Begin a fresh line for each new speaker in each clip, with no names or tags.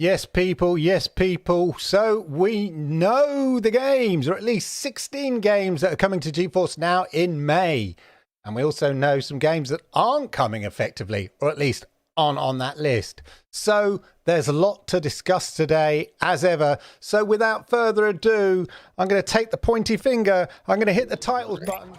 Yes, people. Yes, people. So we know the games, or at least 16 games that are coming to GeForce Now in May. And we also know some games that aren't coming effectively, or at least aren't on that list. So there's a lot to discuss today, as ever. So without further ado, I'm going to take the pointy finger. I'm going to hit the titles button.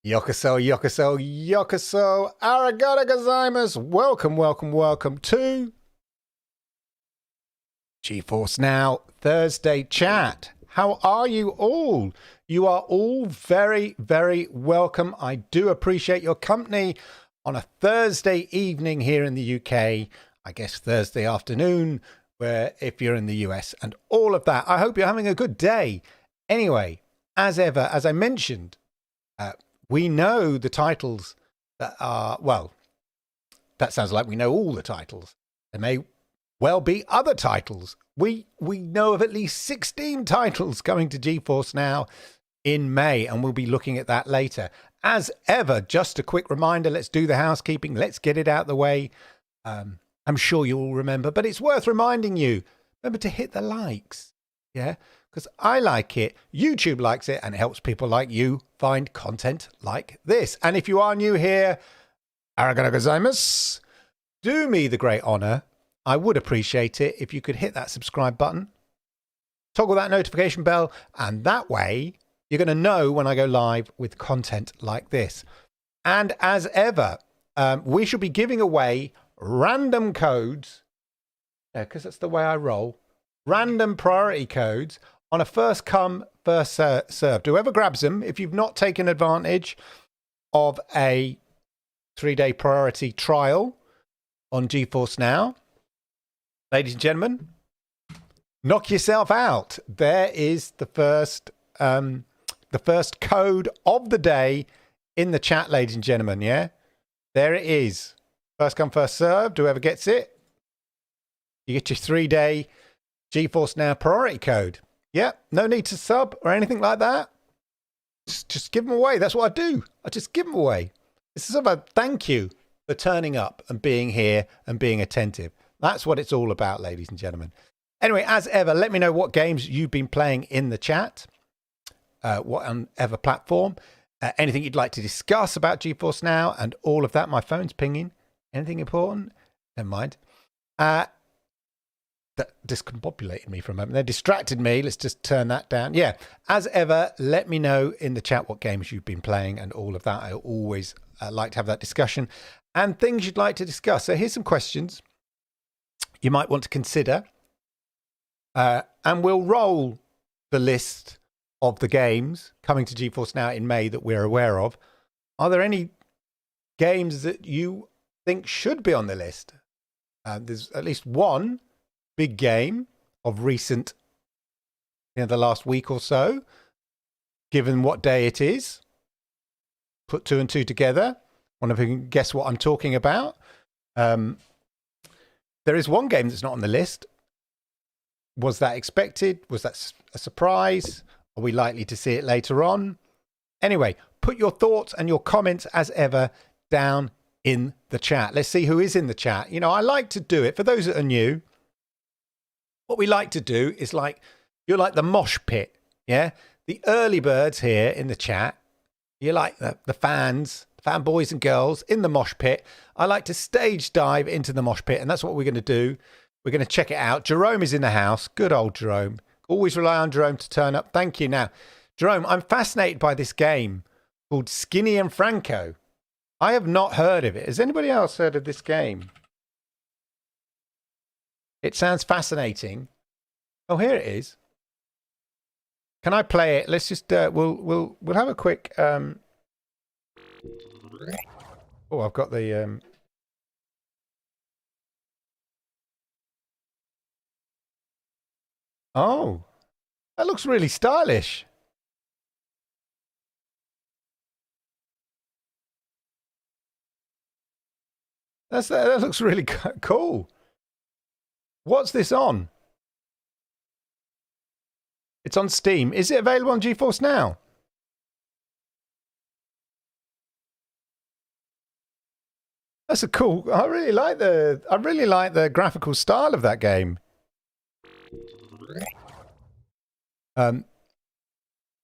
Yokoso, yokoso, yokoso, arigato gozaimasu. Welcome, welcome, welcome to GeForce Now Thursday chat. How are you all? You are all very, very welcome. I do appreciate your company on a Thursday evening here in the UK. I guess Thursday afternoon, where if you're in the US and all of that. I hope you're having a good day. Anyway, as ever, as I mentioned, we know the titles that are, well, that sounds like we know all the titles. There may well be other titles. We know of at least 16 titles coming to GeForce Now in May, and we'll be looking at that later. As ever, just a quick reminder, let's do the housekeeping. Let's get it out the way. I'm sure you all remember, but it's worth reminding you. Remember to hit the likes. Yeah? Because I like it, YouTube likes it, and it helps people like you find content like this. And if you are new here, arigato gozaimasu, do me the great honor. I would appreciate it if you could hit that subscribe button, toggle that notification bell, and that way you're going to know when I go live with content like this. And as ever, we shall be giving away random codes, because that's the way I roll, random priority codes on a first come, first served. Whoever grabs them, if you've not taken advantage of a 3-day priority trial on GeForce Now, ladies and gentlemen, knock yourself out. There is the first code of the day in the chat, ladies and gentlemen. Yeah, there it is. First come, first served. Whoever gets it, you get your 3-day GeForce Now priority code. Yeah, no need to sub or anything like that. Just give them away. That's what I do. I just give them away. This is about thank you for turning up and being here and being attentive. That's what it's all about, ladies and gentlemen. Anyway, as ever, let me know what games you've been playing in the chat, whatever platform, anything you'd like to discuss about GeForce Now and all of that. My phone's pinging. Anything important? Never mind. That discombobulated me for a moment. They distracted me. Let's just turn that down. Yeah, as ever, let me know in the chat what games you've been playing and all of that. I always like to have that discussion and things you'd like to discuss. So here's some questions you might want to consider. And we'll roll the list of the games coming to GeForce Now in May that we're aware of. Are there any games that you think should be on the list? There's at least one big game of recent, the last week or so, given what day it is. Put 2 and 2 together. One of you can guess what I'm talking about. There is one game that's not on the list. Was that expected? Was that a surprise? Are we likely to see it later on? Anyway, put your thoughts and your comments as ever down in the chat. Let's see who is in the chat. I like to do it for those that are new. What we like to do is you're like the mosh pit, yeah? The early birds here in the chat, you're like the fanboys and girls in the mosh pit. I like to stage dive into the mosh pit, and that's what we're going to do. We're going to check it out. Jerome is in the house. Good old Jerome. Always rely on Jerome to turn up. Thank you. Now, Jerome, I'm fascinated by this game called Skinny and Franco. I have not heard of it. Has anybody else heard of this game? It sounds fascinating. Oh, here it is. Can I play it? Let's just we'll have a quick oh, I've got the oh, that looks really stylish. That looks really cool. What's this on? It's on Steam. Is it available on GeForce Now? That's a cool. I really like the graphical style of that game.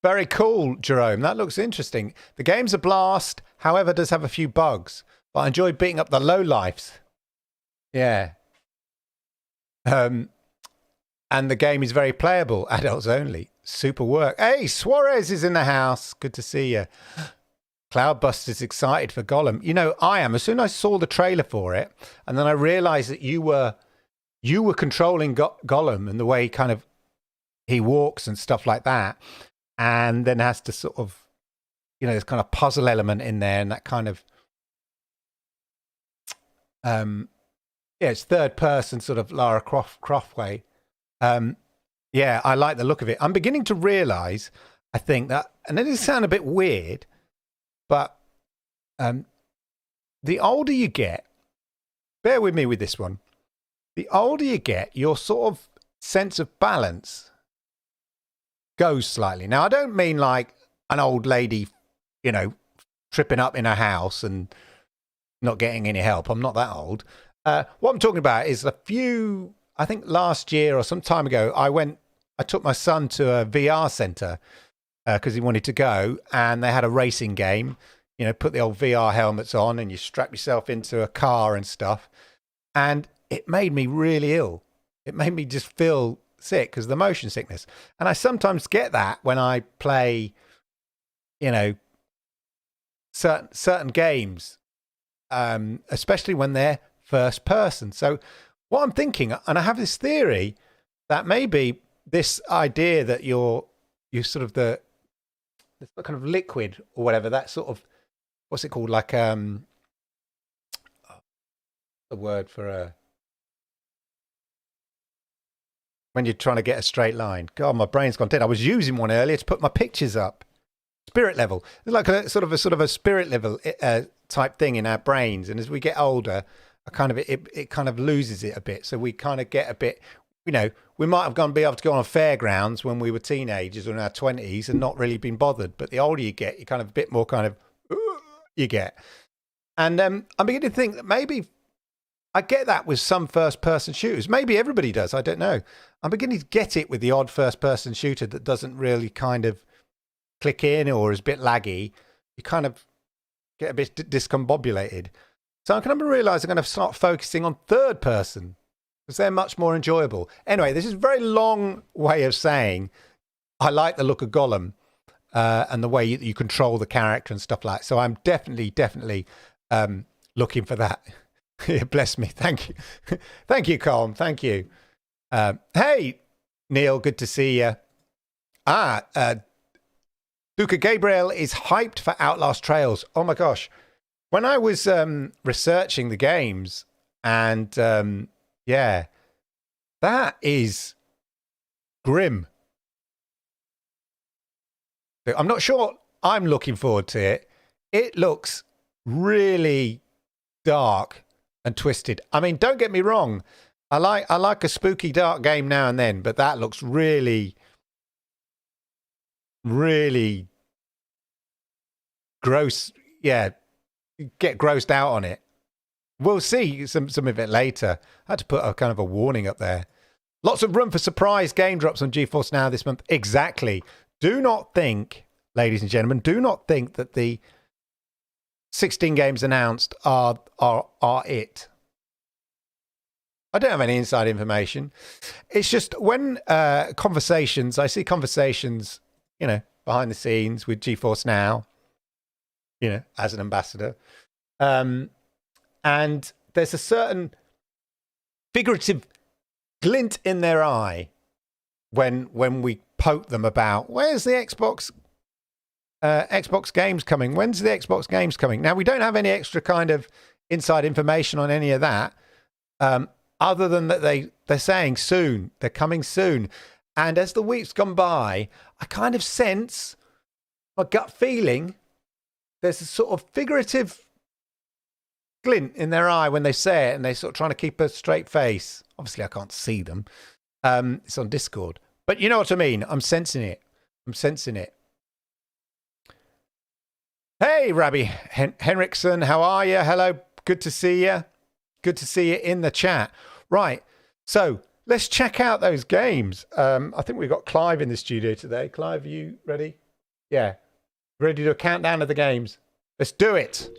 Very cool, Jerome. That looks interesting. The game's a blast, however, does have a few bugs. But I enjoy beating up the lowlifes. Yeah. And the game is very playable, adults only. Super work. Hey, Suarez is in the house. Good to see you. Cloudbuster's excited for Gollum. You know, I am. As soon as I saw the trailer for it, and then I realized that you were controlling Gollum and the way he walks and stuff like that, and then has to sort of, you know, there's kind of puzzle element in there and that kind of, it's third person sort of Lara Croft way. Yeah, I like the look of it. I'm beginning to realize, I think that, and it does sound a bit weird, but the older you get, bear with me with this one, the older you get, your sort of sense of balance goes slightly. Now, I don't mean like an old lady, you know, tripping up in her house and not getting any help. I'm not that old. What I'm talking about is I think last year or some time ago, I took my son to a VR center because he wanted to go, and they had a racing game. You know, put the old VR helmets on and you strap yourself into a car and stuff. And it made me really ill. It made me just feel sick because of the motion sickness. And I sometimes get that when I play, you know, certain games, especially when they're first person. So what I'm thinking, and I have this theory that maybe this idea that you're sort of the kind of liquid or whatever, that sort of, what's it called? Like, the word for when you're trying to get a straight line. God, my brain's gone dead. I was using one earlier to put my pictures up. Spirit level. It's like a sort of a spirit level type thing in our brains. And as we get older, it kind of loses it a bit. So we kind of get a bit, you know, we might have be able to go on fairgrounds when we were teenagers or in our 20s and not really been bothered. But the older you get, you kind of a bit more kind of, you get. And I'm beginning to think that maybe I get that with some first-person shooters. Maybe everybody does. I don't know. I'm beginning to get it with the odd first-person shooter that doesn't really kind of click in or is a bit laggy. You kind of get a bit discombobulated. So I'm going to realize I'm going to start focusing on third-person because they're much more enjoyable. Anyway, this is a very long way of saying I like the look of Gollum and the way you control the character and stuff like that. So I'm definitely looking for that. Bless me. Thank you. Thank you, Colm. Thank you. Hey, Neil, good to see you. Duca Gabriel is hyped for Outlast Trails. Oh my gosh. When I was researching the games and yeah, that is grim. I'm not sure I'm looking forward to it. It looks really dark and twisted. I mean, don't get me wrong. I like a spooky dark game now and then, but that looks really, really gross. Yeah, get grossed out on it. We'll see some of it later. I had to put a kind of a warning up there. Lots of room for surprise game drops on GeForce Now this month. Exactly. Do not think, ladies and gentlemen, do not think that the 16 games announced are it. I don't have any inside information. It's just when I see conversations, you know, behind the scenes with GeForce Now, you know, as an ambassador. And there's a certain figurative glint in their eye when we poke them about, where's the Xbox games coming? When's the Xbox games coming? Now, we don't have any extra kind of inside information on any of that, other than that they're saying soon, they're coming soon. And as the weeks gone by, I kind of sense, my gut feeling, there's a sort of figurative glint in their eye when they say it, and they're sort of trying to keep a straight face. Obviously, I can't see them. It's on Discord. But you know what I mean? I'm sensing it. I'm sensing it. Hey, Rabbi Henriksen, how are you? Hello. Good to see you. Good to see you in the chat. Right. So let's check out those games. I think we've got Clive in the studio today. Clive, are you ready? Yeah. Ready to do a countdown of the games? Let's do it.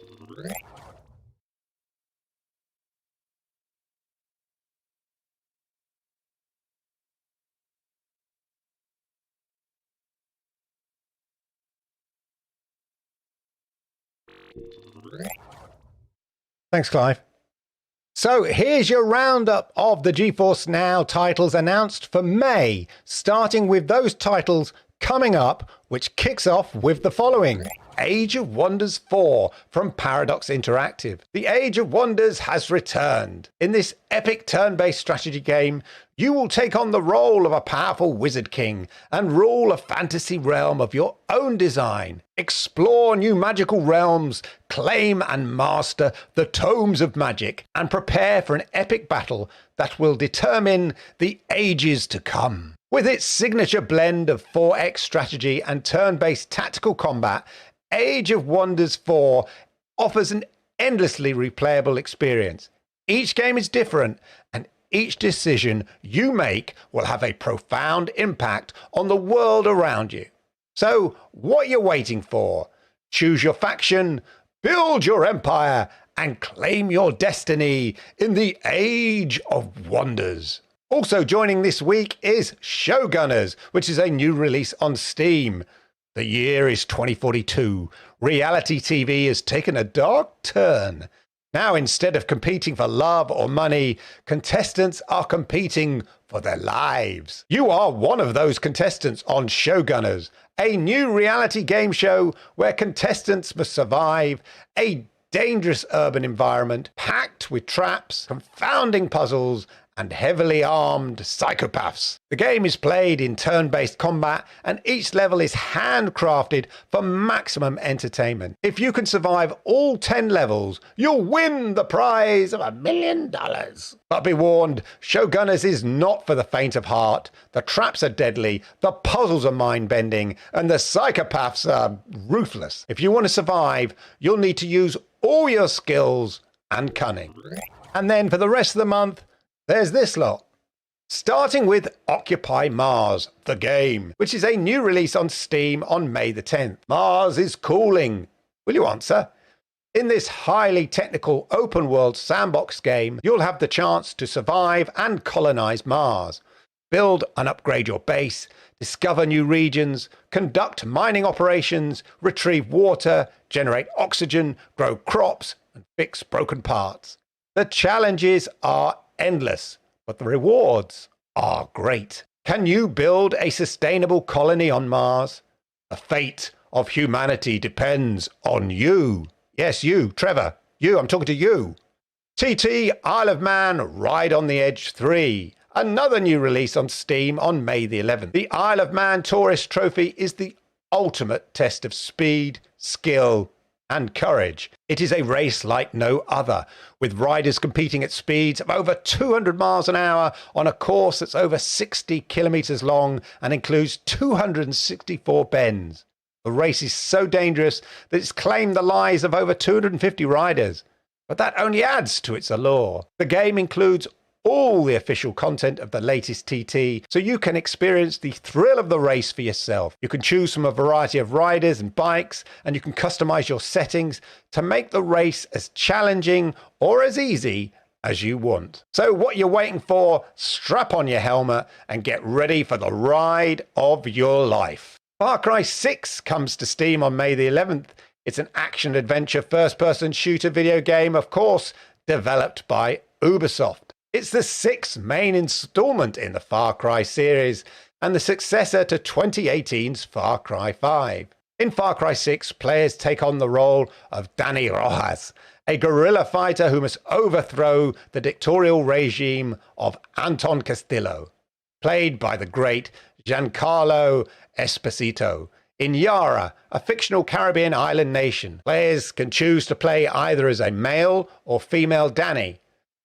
Thanks, Clive. So here's your roundup of the GeForce Now titles announced for May, starting with those titles coming up, which kicks off with the following. Age of Wonders 4 from Paradox Interactive. The Age of Wonders has returned. In this epic turn-based strategy game, you will take on the role of a powerful wizard king and rule a fantasy realm of your own design. Explore new magical realms, claim and master the tomes of magic, and prepare for an epic battle that will determine the ages to come. With its signature blend of 4X strategy and turn-based tactical combat, Age of Wonders 4 offers an endlessly replayable experience. Each game is different, and each decision you make will have a profound impact on the world around you. So, what are you waiting for? Choose your faction, build your empire, and claim your destiny in the Age of Wonders. Also joining this week is Showgunners, which is a new release on Steam. The year is 2042. Reality TV has taken a dark turn. Now, instead of competing for love or money, contestants are competing for their lives. You are one of those contestants on Showgunners, a new reality game show where contestants must survive a dangerous urban environment packed with traps, confounding puzzles, and heavily armed psychopaths. The game is played in turn-based combat, and each level is handcrafted for maximum entertainment. If you can survive all 10 levels, you'll win the prize of $1 million. But be warned, Showgunners is not for the faint of heart. The traps are deadly, the puzzles are mind-bending, and the psychopaths are ruthless. If you want to survive, you'll need to use all your skills and cunning. And then for the rest of the month, there's this lot. Starting with Occupy Mars, the game, which is a new release on Steam on May the 10th. Mars is cooling. Will you answer? In this highly technical open world sandbox game, you'll have the chance to survive and colonize Mars. Build and upgrade your base, discover new regions, conduct mining operations, retrieve water, generate oxygen, grow crops, and fix broken parts. The challenges are endless, but the rewards are great. Can you build a sustainable colony on Mars? The fate of humanity depends on you. Yes, you, Trevor. You, I'm talking to you. TT Isle of Man Ride on the Edge 3. Another new release on Steam on May the 11th. The Isle of Man Tourist Trophy is the ultimate test of speed, skill, and courage. It is a race like no other, with riders competing at speeds of over 200 miles an hour on a course that's over 60 kilometers long and includes 264 bends. The race is so dangerous that it's claimed the lives of over 250 riders, but that only adds to its allure. The game includes all the official content of the latest TT, so you can experience the thrill of the race for yourself. You can choose from a variety of riders and bikes, and you can customize your settings to make the race as challenging or as easy as you want. So what you're waiting for, strap on your helmet and get ready for the ride of your life. Far Cry 6 comes to Steam on May the 11th. It's an action-adventure first-person shooter video game, of course, developed by Ubisoft. It's the 6th main installment in the Far Cry series and the successor to 2018's Far Cry 5. In Far Cry 6, players take on the role of Dani Rojas, a guerrilla fighter who must overthrow the dictatorial regime of Anton Castillo, played by the great Giancarlo Esposito. In Yara, a fictional Caribbean island nation, players can choose to play either as a male or female Dani,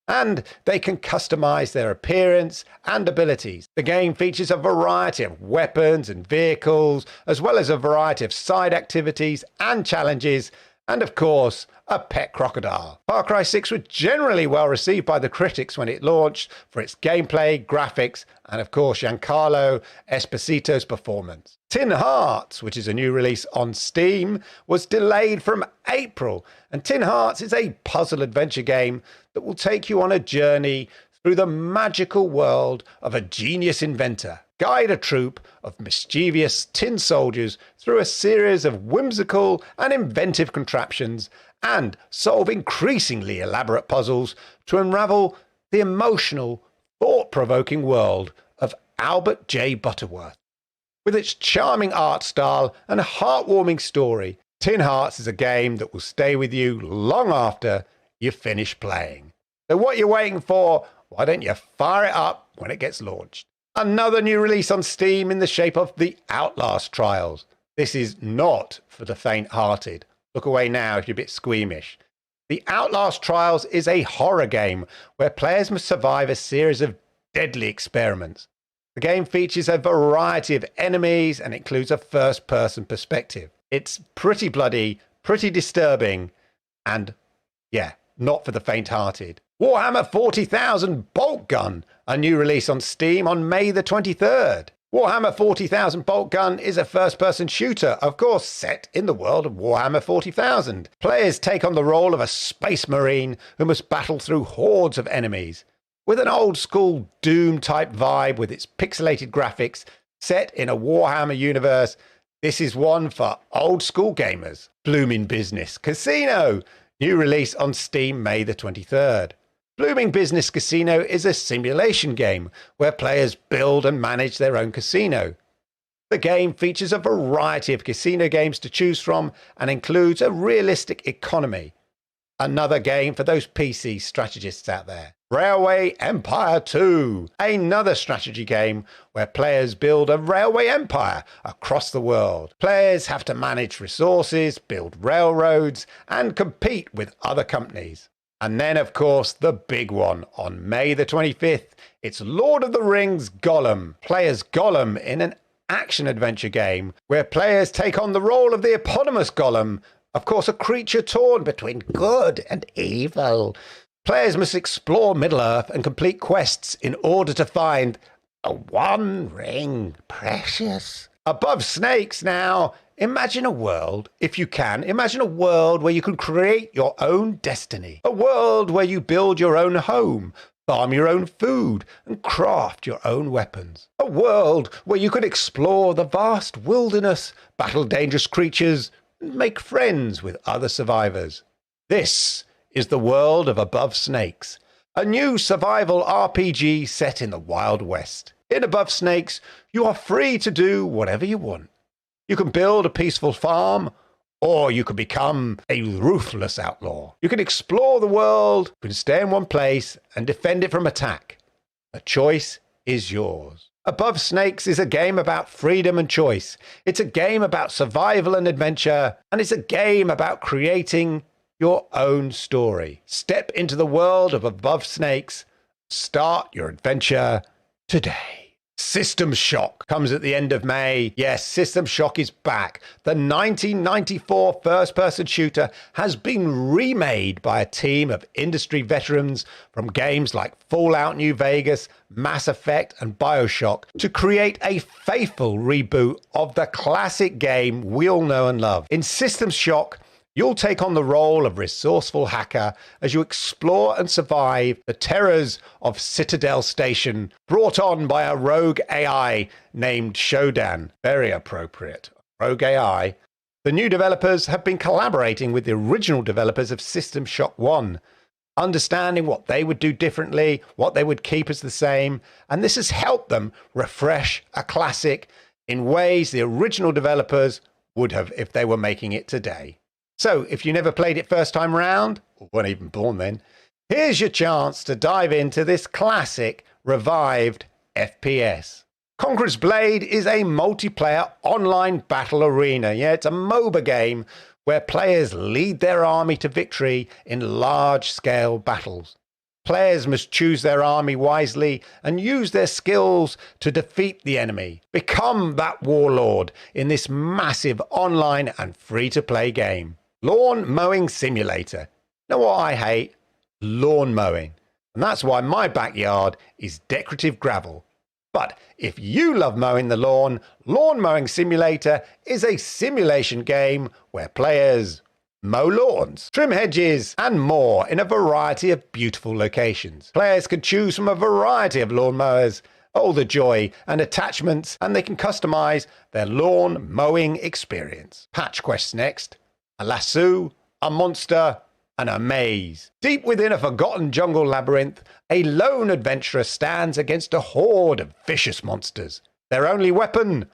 and they can customize their appearance and abilities. The game features a variety of weapons and vehicles, as well as a variety of side activities and challenges, and of course, a pet crocodile. Far Cry 6 was generally well received by the critics when it launched for its gameplay, graphics, and of course Giancarlo Esposito's performance. Tin Hearts, which is a new release on Steam, was delayed from April, and Tin Hearts is a puzzle adventure game that will take you on a journey through the magical world of a genius inventor. Guide a troop of mischievous tin soldiers through a series of whimsical and inventive contraptions and solve increasingly elaborate puzzles to unravel the emotional, thought-provoking world of Albert J. Butterworth. With its charming art style and heartwarming story, Tin Hearts is a game that will stay with you long after you finish playing. So what you're waiting for? Why don't you fire it up when it gets launched? Another new release on Steam in the shape of the Outlast Trials. This is not for the faint-hearted. Look away now if you're a bit squeamish. The Outlast Trials is a horror game where players must survive a series of deadly experiments. The game features a variety of enemies and includes a first-person perspective. It's pretty bloody, pretty disturbing, and yeah, not for the faint-hearted. Warhammer 40,000 Bolt Gun, a new release on Steam on May the 23rd. Warhammer 40,000 Bolt Gun is a first-person shooter, of course set in the world of Warhammer 40,000. Players take on the role of a space marine who must battle through hordes of enemies. With an old-school Doom-type vibe with its pixelated graphics set in a Warhammer universe, this is one for old-school gamers. Blooming Business Casino, new release on Steam May the 23rd. Blooming Business Casino is a simulation game where players build and manage their own casino. The game features a variety of casino games to choose from and includes a realistic economy. Another game for those PC strategists out there. Railway Empire 2, another strategy game where players build a railway empire across the world. Players have to manage resources, build railroads, and compete with other companies. And then, of course, the big one. On May the 25th, it's Lord of the Rings Gollum. Play as Gollum in an action-adventure game where players take on the role of the eponymous Gollum, of course a creature torn between good and evil. Players must explore Middle-earth and complete quests in order to find the one ring precious. Above Snakes now. Imagine a world, if you can, imagine a world where you can create your own destiny. A world where you build your own home, farm your own food, and craft your own weapons. A world where you can explore the vast wilderness, battle dangerous creatures, and make friends with other survivors. This is the world of Above Snakes, a new survival RPG set in the Wild West. In Above Snakes, you are free to do whatever you want. You can build a peaceful farm, or you can become a ruthless outlaw. You can explore the world, you can stay in one place and defend it from attack. The choice is yours. Above Snakes is a game about freedom and choice. It's a game about survival and adventure, and it's a game about creating your own story. Step into the world of Above Snakes. Start your adventure today. System Shock comes at the end of May. Yes, System Shock is back. The 1994 first-person shooter has been remade by a team of industry veterans from games like Fallout New Vegas, Mass Effect, and BioShock to create a faithful reboot of the classic game we all know and love. In System Shock, you'll take on the role of resourceful hacker as you explore and survive the terrors of Citadel Station, brought on by a rogue AI named Shodan. Very appropriate. Rogue AI. The new developers have been collaborating with the original developers of System Shock 1, understanding what they would do differently, what they would keep as the same, and this has helped them refresh a classic in ways the original developers would have if they were making it today. So, if you never played it first time round, or weren't even born then, here's your chance to dive into this classic, revived FPS. Conqueror's Blade is a multiplayer online battle arena. Yeah, it's a MOBA game where players lead their army to victory in large-scale battles. Players must choose their army wisely and use their skills to defeat the enemy. Become that warlord in this massive online and free-to-play game. Lawn Mowing Simulator. You know what I hate? Lawn mowing. And that's why my backyard is decorative gravel. But if you love mowing the lawn, Lawn Mowing Simulator is a simulation game where players mow lawns, trim hedges, and more in a variety of beautiful locations. Players can choose from a variety of lawn mowers, all the joy and attachments, and they can customize their lawn mowing experience. Patch quests next. A lasso, a monster, and a maze. Deep within a forgotten jungle labyrinth, a lone adventurer stands against a horde of vicious monsters. Their only weapon,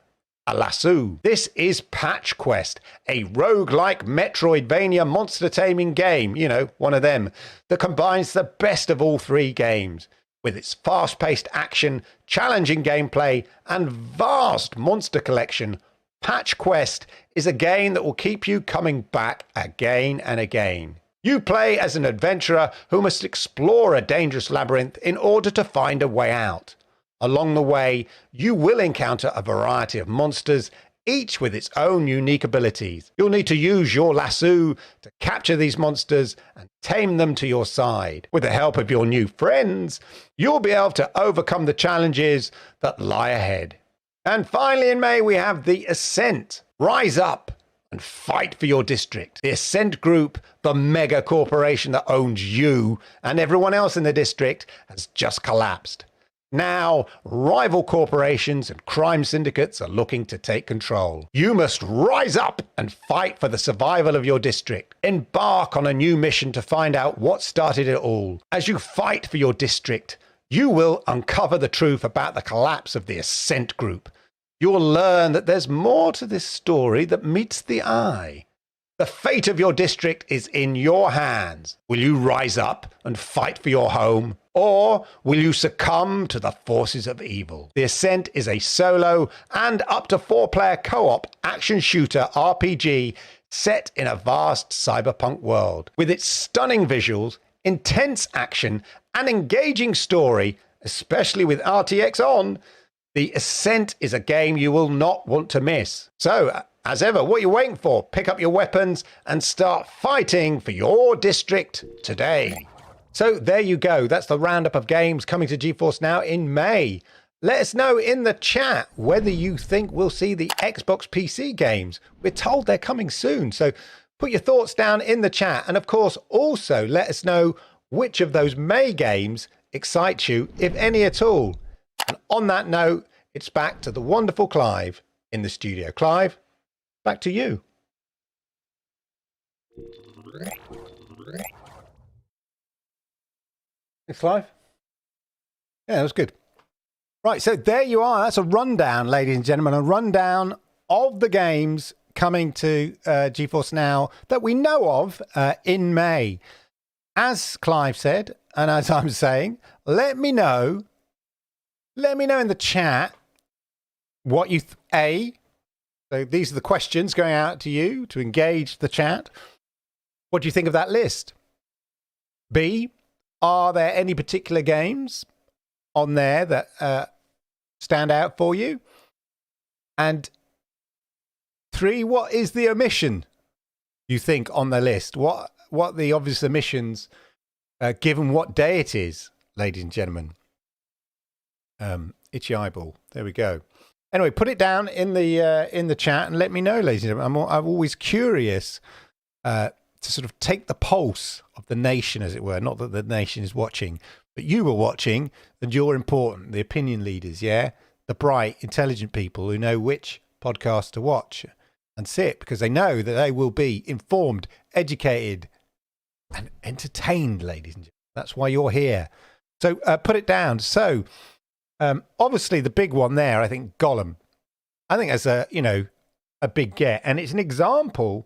a lasso. This is Patch Quest, a roguelike Metroidvania monster taming game, you know, one of them, that combines the best of all three games. With its fast-paced action, challenging gameplay, and vast monster collection, Patch Quest is a game that will keep you coming back again and again. You play as an adventurer who must explore a dangerous labyrinth in order to find a way out. Along the way, you will encounter a variety of monsters, each with its own unique abilities. You'll need to use your lasso to capture these monsters and tame them to your side. With the help of your new friends, you'll be able to overcome the challenges that lie ahead. And finally in May, we have The Ascent. Rise up and fight for your district. The Ascent Group, the mega corporation that owns you and everyone else in the district, has just collapsed. Now, rival corporations and crime syndicates are looking to take control. You must rise up and fight for the survival of your district. Embark on a new mission to find out what started it all. As you fight for your district, you will uncover the truth about the collapse of the Ascent Group. You'll learn that there's more to this story that meets the eye. The fate of your district is in your hands. Will you rise up and fight for your home? Or will you succumb to the forces of evil? The Ascent is a solo and up to 4-player co-op action shooter RPG set in a vast cyberpunk world. With its stunning visuals, intense action, and engaging story, especially with RTX on, The Ascent is a game you will not want to miss. So, as ever, what are you waiting for? Pick up your weapons and start fighting for your district today. So there you go. That's the roundup of games coming to GeForce Now in May. Let us know in the chat whether you think we'll see the Xbox PC games. We're told they're coming soon. So put your thoughts down in the chat. And of course, also let us know which of those May games excite you, if any at all. And on that note, it's back to the wonderful Clive in the studio. Clive, back to you. Thanks, Clive. Yeah, that was good. Right, so there you are. That's a rundown, ladies and gentlemen, a rundown of the games coming to GeForce Now that we know of in May. As Clive said, and as I'm saying, let me know in the chat what you so these are the questions going out to you to engage the chat. What do you think of that list? B, are there any particular games on there that stand out for you? And 3, what is the omission you think on the list? What the obvious omissions, given what day it is, ladies and gentlemen? Itchy eyeball. There we go. Anyway, put it down in the chat and let me know, ladies and gentlemen. I'm always curious to sort of take the pulse of the nation, as it were. Not that the nation is watching, but you were watching, and you're important. The opinion leaders, yeah, the bright, intelligent people who know which podcast to watch and sit, because they know that they will be informed, educated, and entertained, ladies and gentlemen. That's why you're here. So put it down. So. Obviously, the big one there, I think, Gollum. I think that's a big get, and it's an example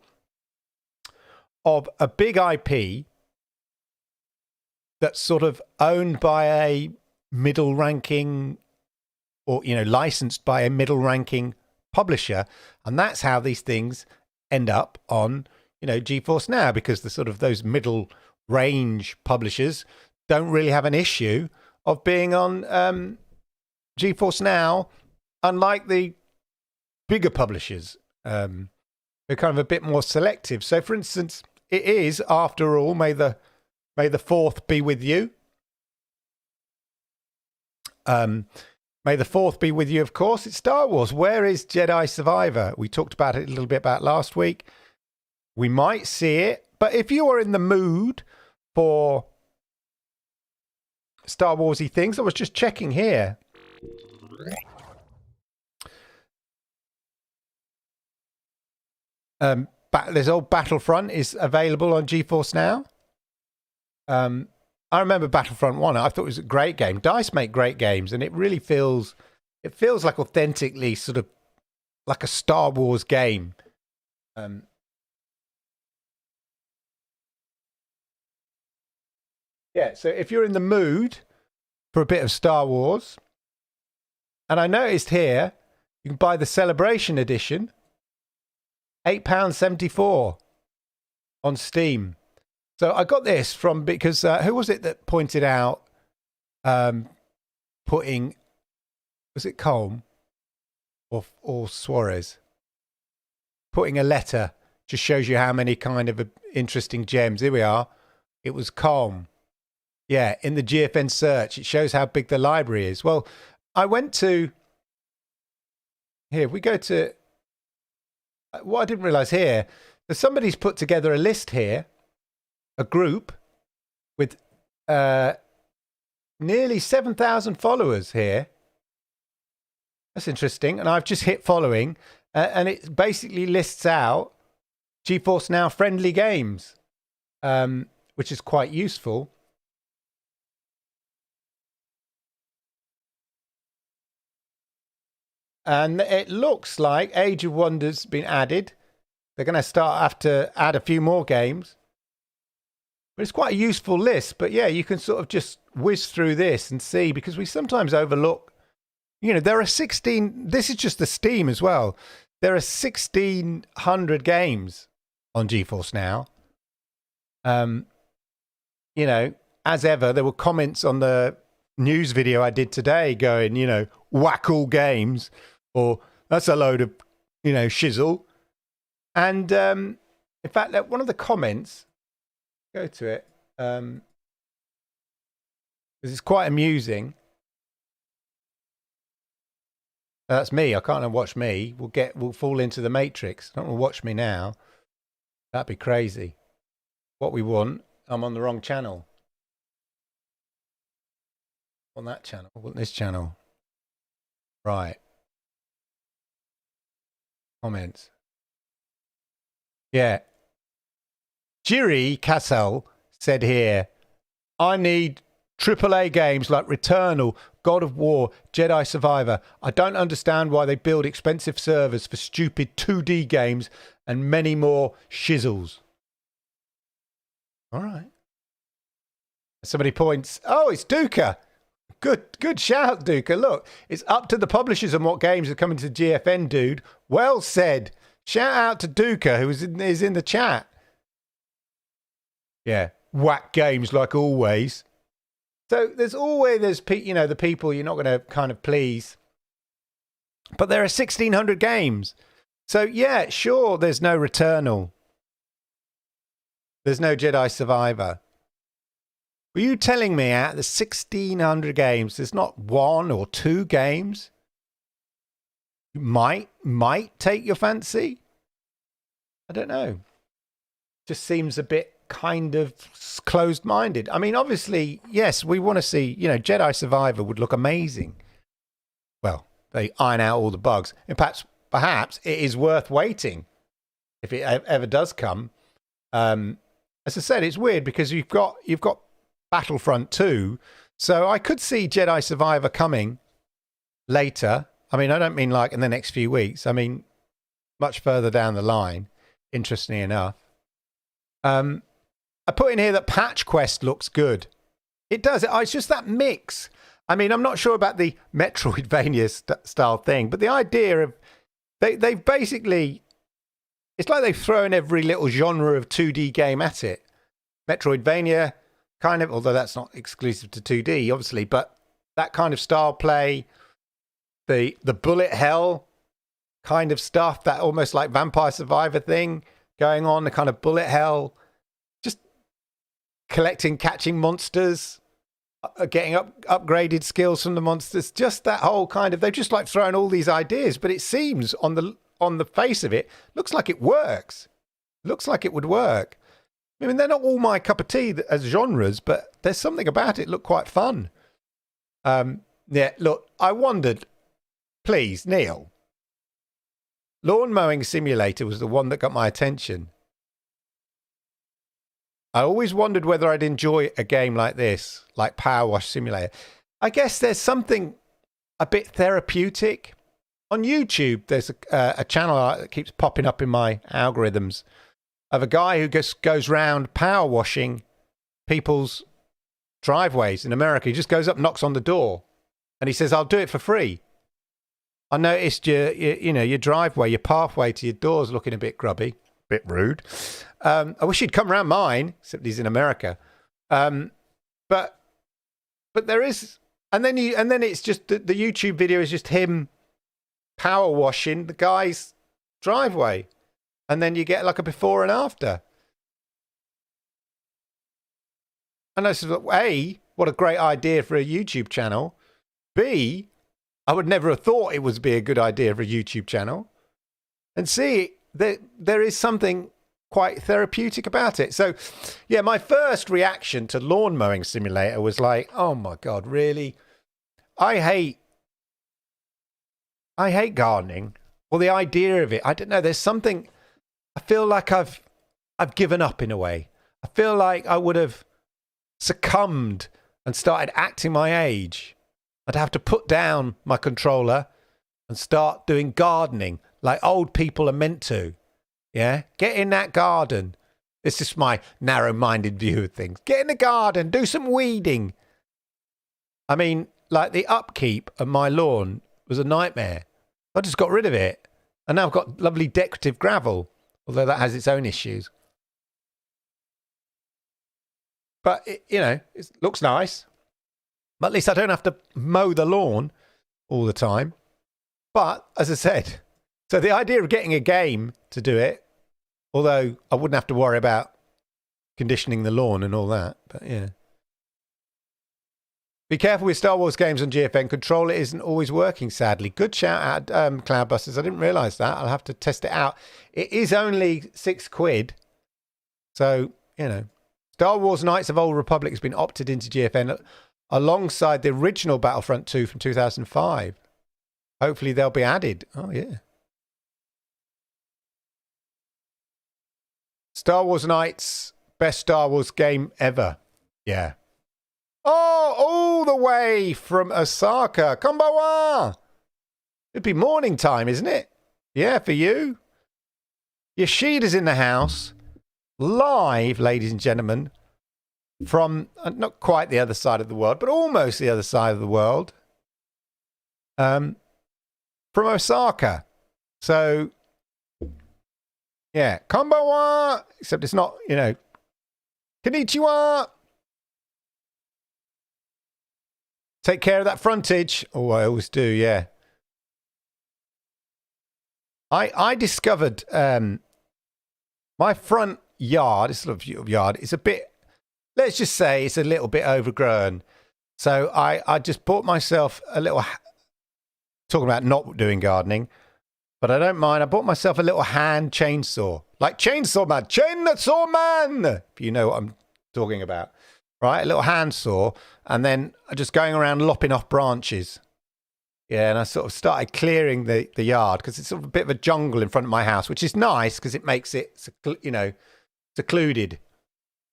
of a big IP that's sort of owned by a middle-ranking, or licensed by a middle-ranking publisher, and that's how these things end up on GeForce Now, because the sort of those middle-range publishers don't really have an issue of being on GeForce Now, unlike the bigger publishers. They're kind of a bit more selective. So, for instance, it is, after all, may the 4th be with you. May the 4th be with you, of course. It's Star Wars. Where is Jedi Survivor? We talked about it a little bit about last week. We might see it. But if you are in the mood for Star Warsy things, I was just checking here. This old Battlefront is available on GeForce Now. I remember Battlefront 1. I thought it was a great game. DICE make great games, and it really feels like authentically sort of like a Star Wars game. Yeah, so if you're in the mood for a bit of Star Wars, and I noticed here, you can buy the Celebration Edition, £8.74 on Steam. So I got this from, because who was it that pointed out putting, was it Colm or Suarez? Putting a letter just shows you how many kind of interesting gems. Here we are. It was Colm. Yeah, in the GFN search, it shows how big the library is. Well, I went to, here, if we go to, what I didn't realize here, that somebody's put together a list here, a group with nearly 7,000 followers here. That's interesting. And I've just hit following, and it basically lists out GeForce Now friendly games, which is quite useful. And it looks like Age of Wonders been added. They're going to have to add a few more games. But it's quite a useful list. But yeah, you can sort of just whiz through this and see, because we sometimes overlook, there are 16, this is just the Steam as well. There are 1,600 games on GeForce Now. As ever, there were comments on the news video I did today going, whack all games, or that's a load of, shizzle. And in fact, one of the comments, go to it, because it's quite amusing. That's me. I can't watch me. We'll fall into the matrix. Don't want to watch me now. That'd be crazy. What we want, I'm on the wrong channel. On that channel, on this channel. Right. Comments. Yeah. Jiri Cassel said here, I need AAA games like Returnal, God of War, Jedi Survivor. I don't understand why they build expensive servers for stupid 2D games and many more shizzles. All right. Somebody points, oh, it's Duca. Good shout, Duca. Look, it's up to the publishers on what games are coming to GFN, dude. Well said. Shout out to Duca, who is in the chat. Yeah, whack games like always. So there's the people you're not going to kind of please. But there are 1,600 games. So yeah, sure, there's no Returnal. There's no Jedi Survivor. Were you telling me out of the 1,600 games, there's not one or two games you might take your fancy? I don't know. Just seems a bit kind of closed-minded. I mean, obviously, yes, we want to see, Jedi Survivor would look amazing. Well, they iron out all the bugs. In fact, perhaps it is worth waiting if it ever does come. As I said, it's weird because you've got Battlefront 2, so I could see Jedi Survivor coming later. I mean, I don't mean like in the next few weeks. I mean, much further down the line, interestingly enough. I put in here that Patch Quest looks good. It does. It's just that mix. I mean, I'm not sure about the Metroidvania style thing, but the idea of they've basically, it's like they've thrown every little genre of 2D game at it. Metroidvania, kind of, although that's not exclusive to 2D, obviously, but that kind of style play, the bullet hell kind of stuff, that almost like Vampire Survivor thing going on, the kind of bullet hell, just collecting, catching monsters, getting upgraded skills from the monsters, just that whole kind of, they've just like thrown all these ideas, but it seems on the face of it, looks like it works. Looks like it would work. I mean, they're not all my cup of tea as genres, but there's something about it look quite fun. Yeah, look, I wondered, please, Neil, Lawn Mowing Simulator was the one that got my attention. I always wondered whether I'd enjoy a game like this, like Power Wash Simulator. I guess there's something a bit therapeutic. On YouTube, there's a channel that keeps popping up in my algorithms of a guy who just goes round power washing people's driveways in America. He just goes up, knocks on the door, and he says, "I'll do it for free. I noticed your driveway, your pathway to your door's looking a bit grubby, a bit rude. I wish you'd come round mine," except he's in America. But there is, and then it's just the YouTube video is just him power washing the guy's driveway, and then you get like a before and after. And I said, A, what a great idea for a YouTube channel. B, I would never have thought it would be a good idea for a YouTube channel. And C, there is something quite therapeutic about it. So, yeah, my first reaction to Lawn Mowing Simulator was like, oh my God, really? I hate gardening. Well, the idea of it, I don't know, there's something, I feel like I've given up in a way. I feel like I would have succumbed and started acting my age. I'd have to put down my controller and start doing gardening like old people are meant to. Yeah? Get in that garden. This is my narrow-minded view of things. Get in the garden. Do some weeding. I mean, like the upkeep of my lawn was a nightmare. I just got rid of it. And now I've got lovely decorative gravel, although that has its own issues. But, it looks nice. But at least I don't have to mow the lawn all the time. But, as I said, so the idea of getting a game to do it, although I wouldn't have to worry about conditioning the lawn and all that, but yeah. Be careful with Star Wars games on GFN. Controller isn't always working, sadly. Good shout out, Cloudbusters. I didn't realise that. I'll have to test it out. It is only £6. So, Star Wars Knights of Old Republic has been opted into GFN alongside the original Battlefront 2 from 2005. Hopefully they'll be added. Oh, yeah. Star Wars Knights, best Star Wars game ever. Yeah. Oh, all the way from Osaka. Konbanwa. It'd be morning time, isn't it? Yeah, for you. Yoshida's in the house. Live, ladies and gentlemen, from not quite the other side of the world, but almost the other side of the world. From Osaka. So, yeah. Konbanwa. Except it's not, Konnichiwa. Take care of that frontage. Oh, I always do, yeah. I discovered my front yard, this little yard, is a bit, let's just say it's a little bit overgrown. So I just bought myself a little, talking about not doing gardening, but I don't mind. I bought myself a little hand chainsaw. Like Chainsaw Man. Chainsaw Man! If you know what I'm talking about. Right? A little hand saw. And then just going around lopping off branches. Yeah, and I sort of started clearing the yard because it's sort of a bit of a jungle in front of my house, which is nice because it makes it, secluded.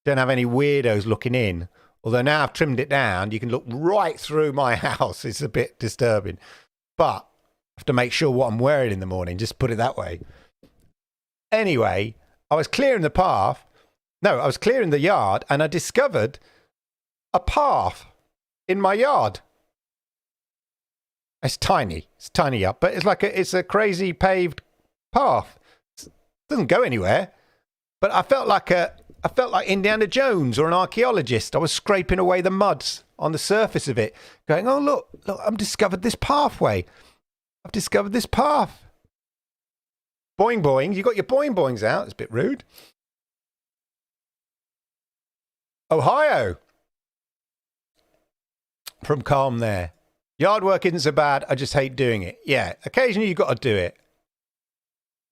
Don't have any weirdos looking in. Although now I've trimmed it down, you can look right through my house. It's a bit disturbing. But I have to make sure what I'm wearing in the morning, just put it that way. Anyway, I was clearing the path. No, I was clearing the yard and I discovered a path in my yard. It's tiny. It's tiny up, but it's a crazy paved path. It doesn't go anywhere. But I felt like I felt like Indiana Jones or an archaeologist. I was scraping away the muds on the surface of it, going, oh, look, I've discovered this pathway. I've discovered this path. Boing, boing. You got your boing, boings out. It's a bit rude. Ohio. From Calm there. Yard work isn't so bad. I just hate doing it. Yeah, occasionally you've got to do it.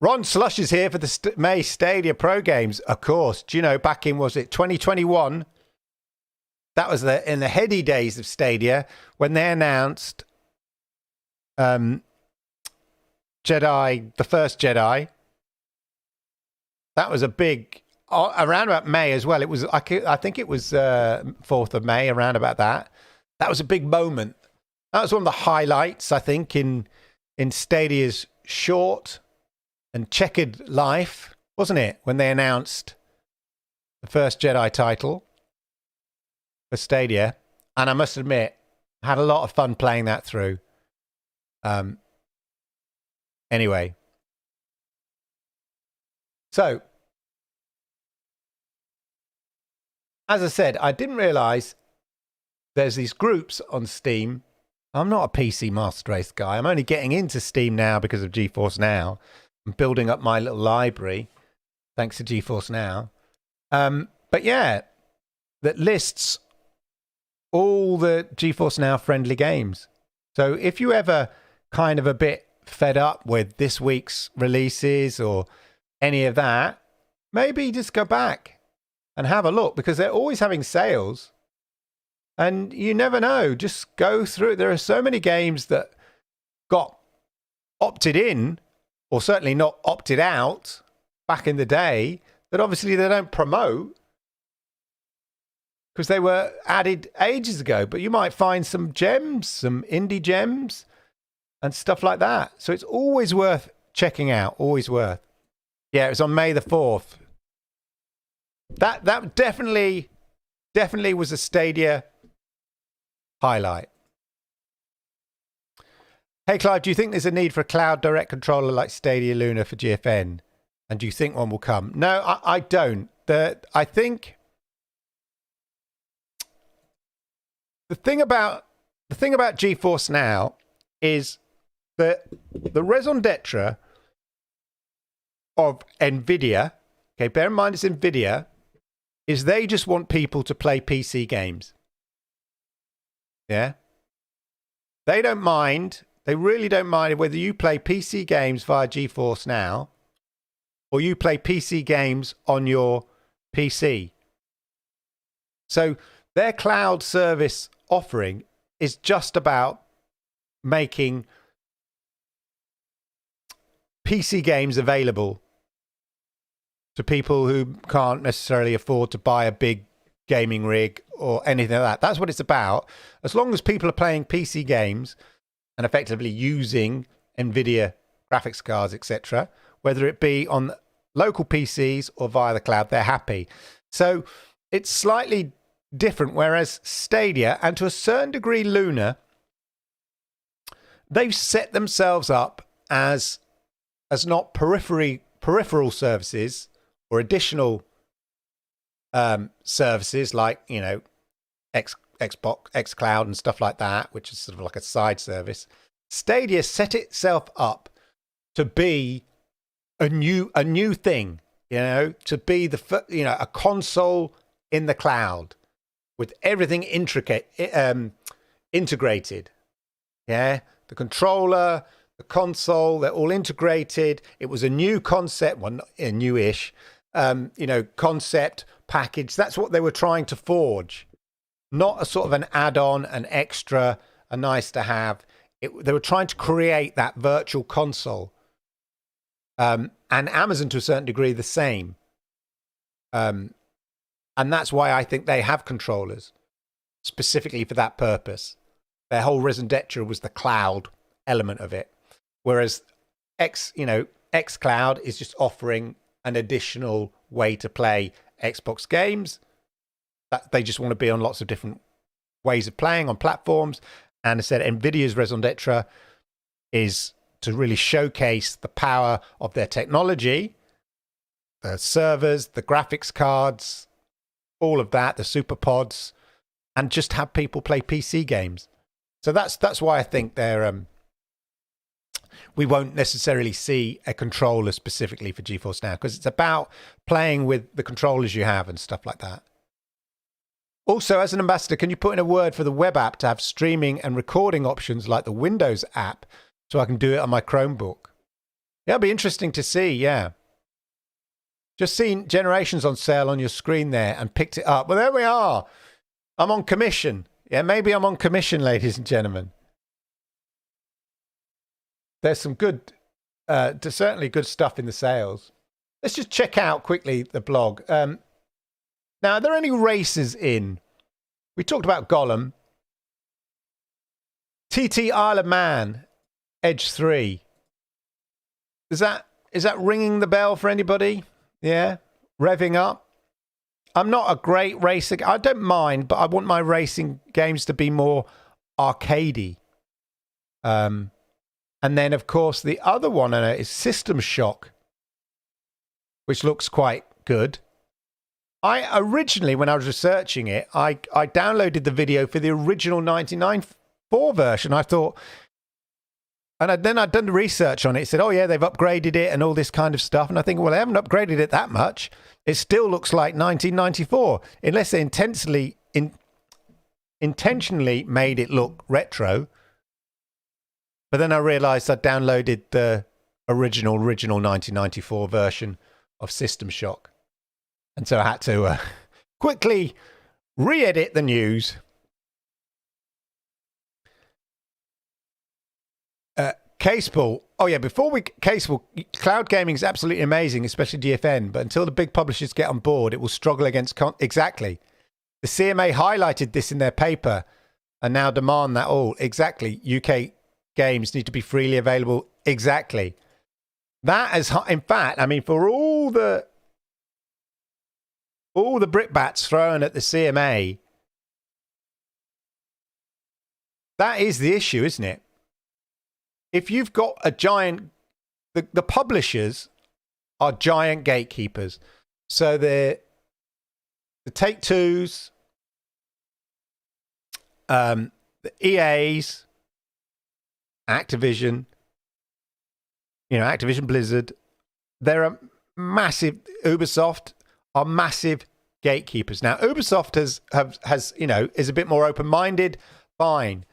Ron Slush is here for the May Stadia Pro Games. Of course. Do you know, back in, was it 2021? That was in the heady days of Stadia when they announced Jedi, the first Jedi. That was a big, around about May as well. It was, I think it was 4th of May, around about that. That was a big moment. That was one of the highlights, I think, in Stadia's short and checkered life, wasn't it? When they announced the first Jedi title for Stadia. And I must admit, I had a lot of fun playing that through. Anyway. So, as I said, I didn't realize there's these groups on Steam. I'm not a PC Master Race guy. I'm only getting into Steam now because of GeForce Now. I'm building up my little library thanks to GeForce Now. But yeah, that lists all the GeForce Now friendly games. So if you ever kind of a bit fed up with this week's releases or any of that, maybe just go back and have a look, because they're always having sales. And you never know. Just go through. There are so many games that got opted in, or certainly not opted out back in the day, that obviously they don't promote because they were added ages ago. But you might find some gems, some indie gems and stuff like that. So it's always worth checking out. Always worth. Yeah, it was on May the 4th. That definitely was a Stadia highlight. Hey, Clive, do you think there's a need for a cloud direct controller like Stadia Luna for GFN? And do you think one will come? No, I don't. I think the thing about GeForce Now is that the raison d'etre of NVIDIA, okay, bear in mind it's NVIDIA, is they just want people to play PC games. Yeah? They don't mind. They really don't mind whether you play PC games via GeForce Now or you play PC games on your PC. So their cloud service offering is just about making PC games available to people who can't necessarily afford to buy a big gaming rig or anything like that. That's what it's about. As long as people are playing PC games and effectively using NVIDIA graphics cards, etc., whether it be on local PCs or via the cloud, they're happy. So it's slightly different, whereas Stadia, and to a certain degree Luna, they've set themselves up as not peripheral services or additional services like, you know, Xbox, xCloud and stuff like that, which is sort of like a side service. Stadia set itself up to be a new thing, you know, to be a console in the cloud with everything integrated. Yeah, the controller, the console, they're all integrated. It was a new concept, well, not a newish, concept package. That's what they were trying to forge. Not a sort of an add-on, an extra, a nice to have. They were trying to create that virtual console. And Amazon, to a certain degree, the same. And that's why I think they have controllers, specifically for that purpose. Their whole raison d'etre was the cloud element of it. Whereas xCloud is just offering an additional way to play Xbox games. They just want to be on lots of different ways of playing on platforms. And I said, NVIDIA's raison d'etre is to really showcase the power of their technology the servers, the graphics cards, all of that, the super pods, and just have people play PC games. So that's why I think we won't necessarily see a controller specifically for GeForce Now, because it's about playing with the controllers you have and stuff like that. Also, as an ambassador, can you put in a word for the web app to have streaming and recording options like the Windows app so I can do it on my Chromebook? Yeah, it'll be interesting to see, yeah. Just seen Generations on sale on your screen there and picked it up. Well, there we are. I'm on commission. Yeah, maybe I'm on commission, ladies and gentlemen. There's some good, certainly good stuff in the sales. Let's just check out quickly the blog. Now, are there any races in? We talked about Gollum. TT Isle of Man, Edge 3. Is that ringing the bell for anybody? Yeah? Revving up? I'm not a great racer. I don't mind, but I want my racing games to be more arcadey. And then, of course, the other one is System Shock, which looks quite good. I originally, when I was researching it, I downloaded the video for the original 1994 version. I thought, and then I'd done the research on it. It said, oh, yeah, they've upgraded it and all this kind of stuff. And I think, well, they haven't upgraded it that much. It still looks like 1994, unless they intentionally made it look retro. But then I realized I'd downloaded the original 1994 version of System Shock. And so I had to quickly re-edit the news. Caseball. Oh, yeah, Caseball, cloud gaming is absolutely amazing, especially DFN. But until the big publishers get on board, it will struggle against... Exactly. The CMA highlighted this in their paper and now demand that all. Exactly. UK games need to be freely available. Exactly. That is, in fact, I mean, for all the brickbats thrown at the CMA, that is the issue, isn't it? If you've got a giant, the publishers are giant gatekeepers. So the Take-Twos, the EAs, Activision, Activision Blizzard, they're a massive, Ubisoft are massive gatekeepers. Now, Ubisoft has is a bit more open-minded, fine.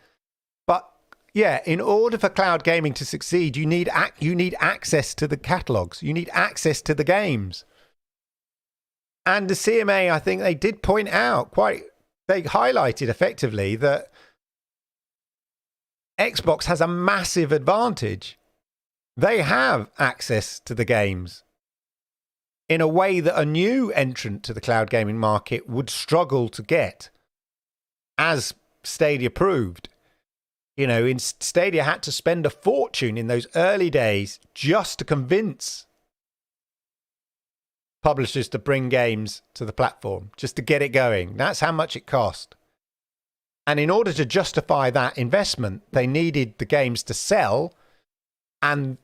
But yeah, in order for cloud gaming to succeed, you need access to the catalogs. You need access to the games. And the CMA, I think they did point out they highlighted effectively that Xbox has a massive advantage. They have access to the games in a way that a new entrant to the cloud gaming market would struggle to get, as Stadia proved. Stadia had to spend a fortune in those early days just to convince publishers to bring games to the platform, just to get it going. That's how much it cost. And in order to justify that investment, they needed the games to sell and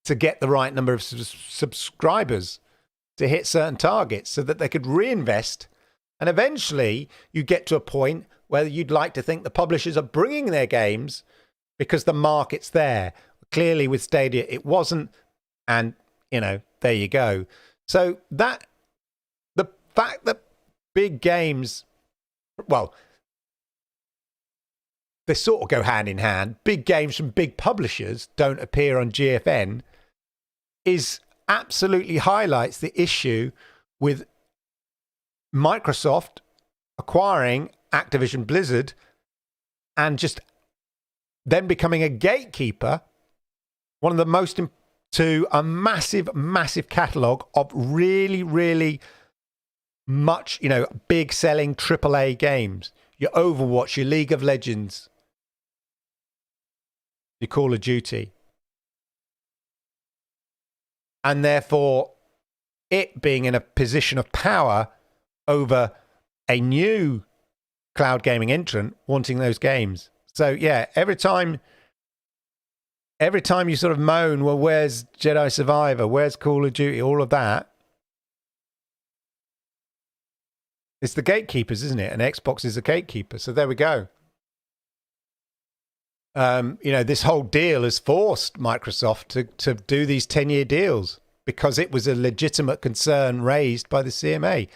to get the right number of subscribers to hit certain targets so that they could reinvest. And eventually you get to a point where you'd like to think the publishers are bringing their games because the market's there. Clearly with Stadia, it wasn't. And, there you go. So the fact that big games, well, they sort of go hand in hand. Big games from big publishers don't appear on GFN absolutely highlights the issue with Microsoft acquiring Activision Blizzard and just then becoming a gatekeeper, one of the most to a massive, massive catalogue of really, really much, big selling AAA games. Your Overwatch, your League of Legends, your Call of Duty. And therefore, it being in a position of power over a new cloud gaming entrant wanting those games. So, yeah, every time you sort of moan, well, where's Jedi Survivor? Where's Call of Duty? All of that. It's the gatekeepers, isn't it? And Xbox is a gatekeeper. So there we go. This whole deal has forced Microsoft to do these 10-year deals because it was a legitimate concern raised by the CMA.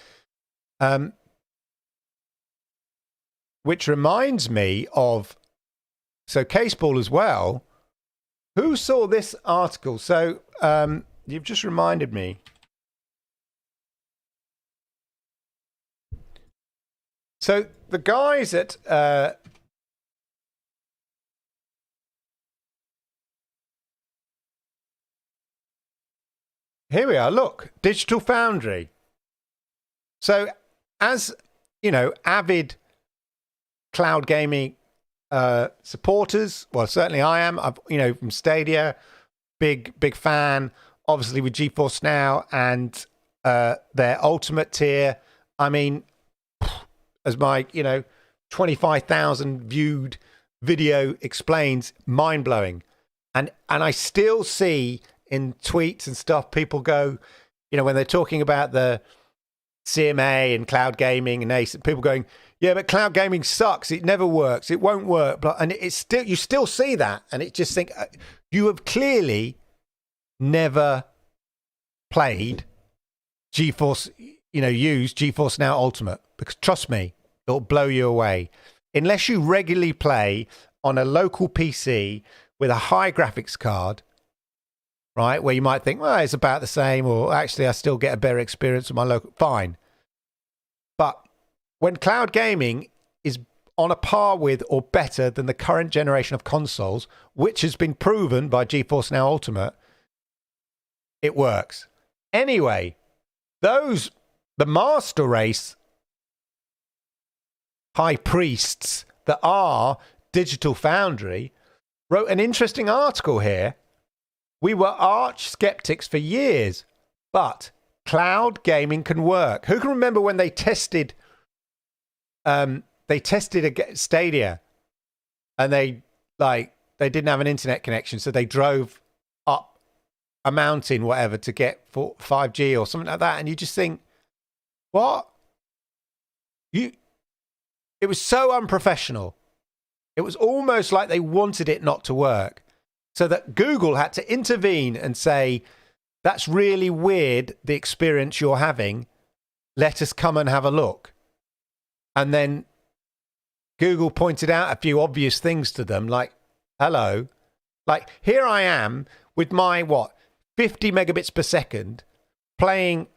Which reminds me of, Caseball as well. Who saw this article? So you've just reminded me. So the guys at here we are. Look, Digital Foundry. So as you know, avid cloud gaming supporters, well, certainly I am. I've from Stadia, big fan. Obviously with GeForce Now and their Ultimate tier. I mean, as my 25,000 viewed video explains, mind blowing, and I still see in tweets and stuff people go, when they're talking about the CMA and cloud gaming and ACE, people going, yeah, but cloud gaming sucks. It never works. It won't work. And it's still, you still see that, and it just think you have clearly never played GeForce, used GeForce Now Ultimate, because trust me, it'll blow you away. Unless you regularly play on a local PC with a high graphics card, right, where you might think, well, it's about the same, or actually I still get a better experience with my local, fine. But when cloud gaming is on a par with or better than the current generation of consoles, which has been proven by GeForce Now Ultimate, it works. Anyway, the master race high priests that are Digital Foundry wrote an interesting article here. We were arch skeptics for years, but cloud gaming can work. Who can remember when they tested Stadia, and they didn't have an internet connection, so they drove up a mountain, whatever, to get 5G or something like that, and you just think, what? It was so unprofessional. It was almost like they wanted it not to work, so that Google had to intervene and say, that's really weird, the experience you're having. Let us come and have a look. And then Google pointed out a few obvious things to them, like, hello, like here I am with my, 50 megabits per second, playing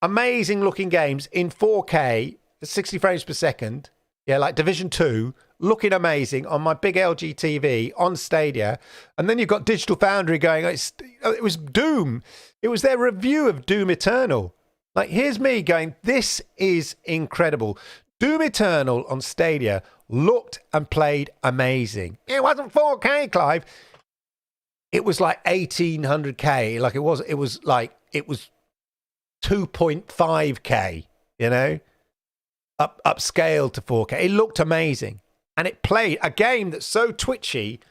amazing looking games in 4K, 60 frames per second. Yeah, like Division 2, looking amazing on my big LG TV on Stadia. And then you've got Digital Foundry going, it was Doom. It was their review of Doom Eternal. Like, here's me going, this is incredible. Doom Eternal on Stadia looked and played amazing. It wasn't 4K, Clive. It was like 1800K. Like it was 2.5K, upscaled to 4K. It looked amazing. And it played a game that's so twitchy,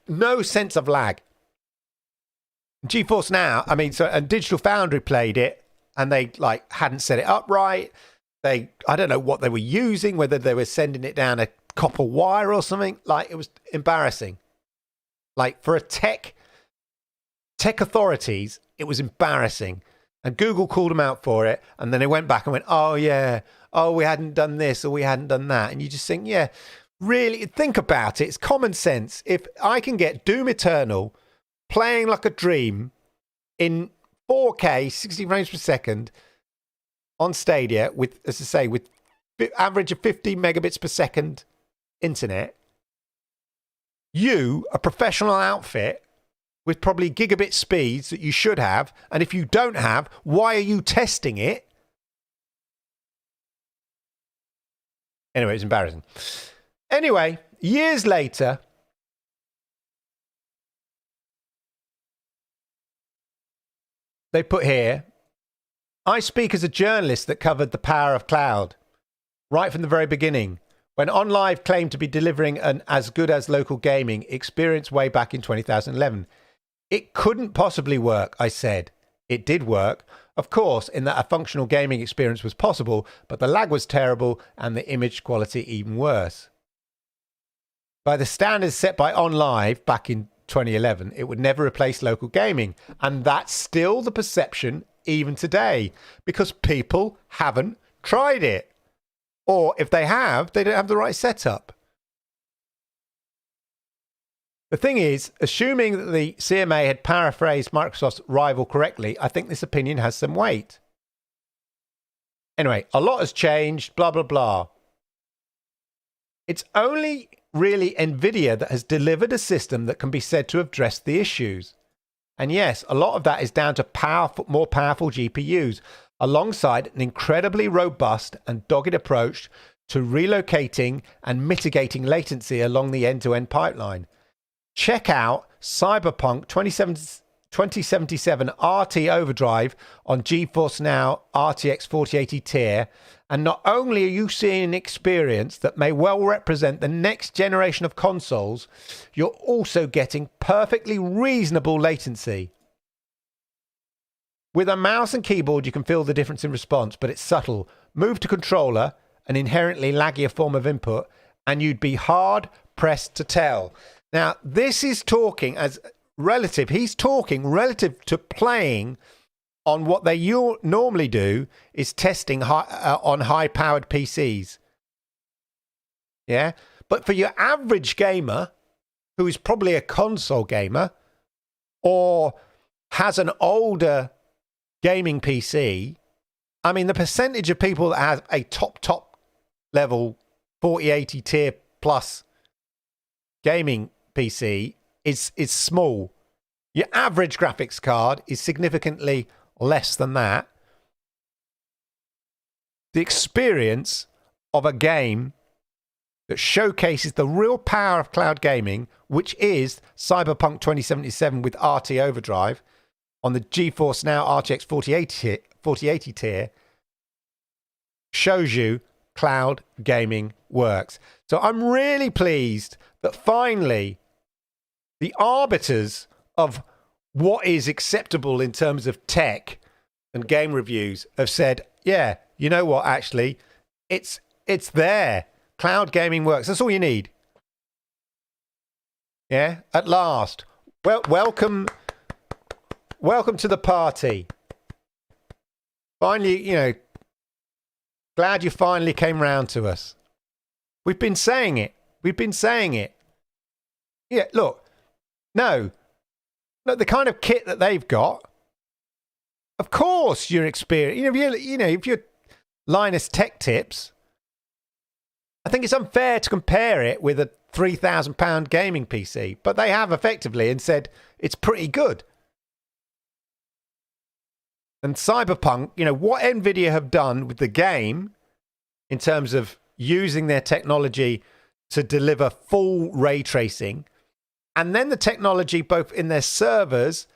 no sense of lag. GeForce Now, and Digital Foundry played it, and they hadn't set it up right. I don't know what they were using, whether they were sending it down a copper wire or something. It was embarrassing. For a tech authorities, it was embarrassing. And Google called them out for it, and then they went back and went, oh yeah, we hadn't done this or we hadn't done that. And you just think, yeah, really, think about it. It's common sense. If I can get Doom Eternal playing like a dream in 4K, 60 frames per second on Stadia with, as I say, with average of 50 megabits per second internet, you, a professional outfit with probably gigabit speeds that you should have, and if you don't have, why are you testing it? Anyway, it's embarrassing. Anyway, years later, they put here, I speak as a journalist that covered the power of cloud right from the very beginning, when OnLive claimed to be delivering an as good as local gaming experience way back in 2011. It couldn't possibly work, I said. it did work. Of course, in that a functional gaming experience was possible, but the lag was terrible and the image quality even worse. By the standards set by OnLive back in 2011, it would never replace local gaming. And that's still the perception even today, because people haven't tried it. Or if they have, they don't have the right setup. The thing is, assuming that the CMA had paraphrased Microsoft's rival correctly, I think this opinion has some weight. Anyway, a lot has changed, blah, blah, blah. It's only really NVIDIA that has delivered a system that can be said to have addressed the issues. And yes, a lot of that is down to more powerful GPUs, alongside an incredibly robust and dogged approach to relocating and mitigating latency along the end-to-end pipeline. Check out Cyberpunk 2077 RT Overdrive on GeForce Now RTX 4080 tier, and not only are you seeing an experience that may well represent the next generation of consoles, you're also getting perfectly reasonable latency. With a mouse and keyboard, you can feel the difference in response, but it's subtle. Move to controller, an inherently laggier form of input, and you'd be hard-pressed to tell. Now, this is talking as relative. He's talking relative to playing on what they normally do is testing on high-powered PCs. Yeah? But for your average gamer, who is probably a console gamer, or has an older gaming PC, I mean, the percentage of people that have a top level 4080 tier plus gaming PC is small. Your average graphics card is significantly less than that. The experience of a game that showcases the real power of cloud gaming, which is Cyberpunk 2077 with RT Overdrive on the GeForce Now RTX 4080 tier, shows you cloud gaming works. So I'm really pleased that finally the arbiters of what is acceptable in terms of tech and game reviews have said, yeah, you know what, actually, it's there. Cloud gaming works. That's all you need. Yeah, at last. Well, welcome to the party. Finally, glad you finally came round to us. We've been saying it. Yeah, look, no, the kind of kit that they've got, of course you're experienced. If you're Linus Tech Tips, I think it's unfair to compare it with a £3,000 gaming PC, but they have effectively and said it's pretty good. And Cyberpunk, what NVIDIA have done with the game in terms of using their technology to deliver full ray tracing, and then the technology both in their servers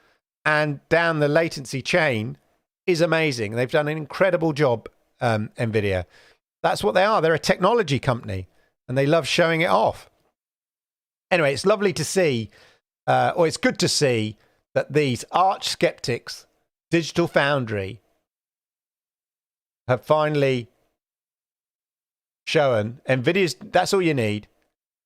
and down the latency chain is amazing. They've done an incredible job, NVIDIA. That's what they are. They're a technology company, and they love showing it off. Anyway, it's lovely to see, or it's good to see, that these arch skeptics, Digital Foundry, have finally shown NVIDIA's, that's all you need.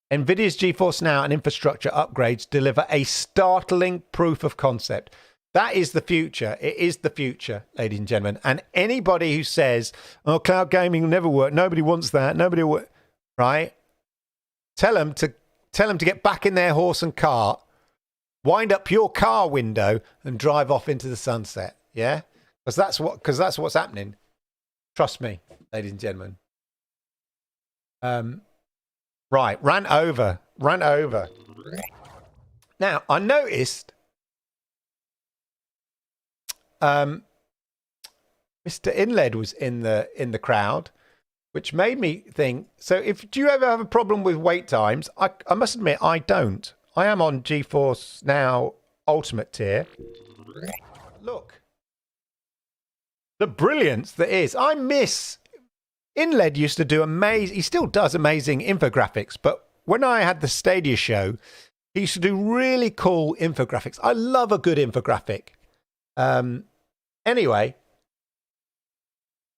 NVIDIA's GeForce Now and infrastructure upgrades deliver a startling proof of concept. That is the future. It is the future, ladies and gentlemen. And anybody who says, oh, cloud gaming will never work, nobody wants that, nobody will, right? Tell them to get back in their horse and cart, wind up your car window and drive off into the sunset. Yeah? Because that's what's happening. Trust me, ladies and gentlemen. Right, rant over. Now, I noticed Mr. Inled was in the crowd, which made me think, so do you ever have a problem with wait times? I must admit, I don't. I am on GeForce Now Ultimate tier. Look. The brilliance that is. I miss... Inled used to do he still does amazing infographics, but when I had the Stadia show, he used to do really cool infographics. I love a good infographic. Anyway,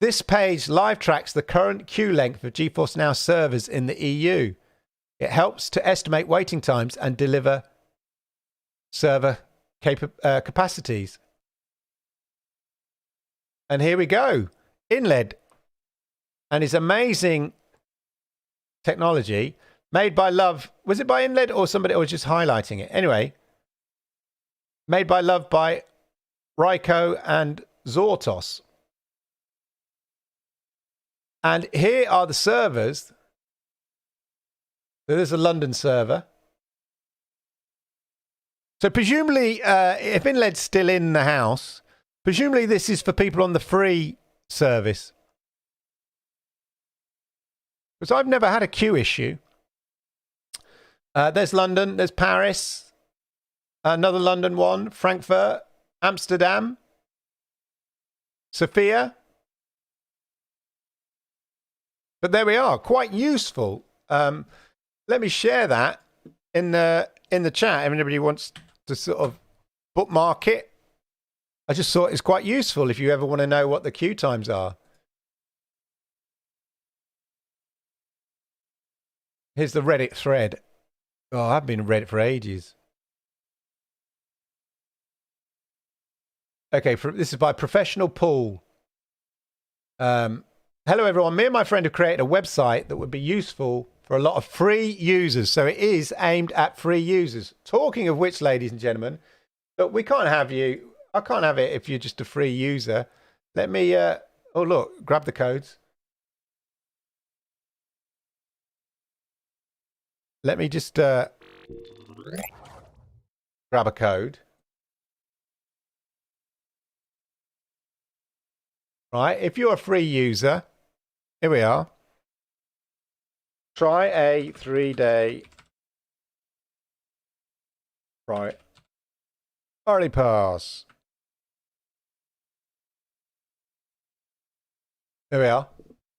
this page live tracks the current queue length of GeForce Now servers in the EU. It helps to estimate waiting times and deliver server capacities. And here we go. InLED and his amazing technology made by Love. Was it by InLED or somebody, or just highlighting it? Anyway, made by Love by Ryko and Zortos. And here are the servers. There's a London server. So presumably, if InLED's still in the house, presumably this is for people on the free service. Because I've never had a queue issue. There's London, there's Paris, another London one, Frankfurt, Amsterdam, Sofia. But there we are, quite useful. Let me share that in the chat. If anybody wants to sort of bookmark it, I just thought it's quite useful if you ever want to know what the queue times are. Here's the Reddit thread. Oh, I've been on Reddit for ages. Okay, this is by Professional Pool. Hello, everyone. Me and my friend have created a website that would be useful for a lot of free users. So it is aimed at free users. Talking of which, ladies and gentlemen, look, we can't have you. I can't have it if you're just a free user. Let me, oh, look, grab the codes. Let me just grab a code. Right, if you're a free user, here we are. Try a 3-day priority pass. There we are.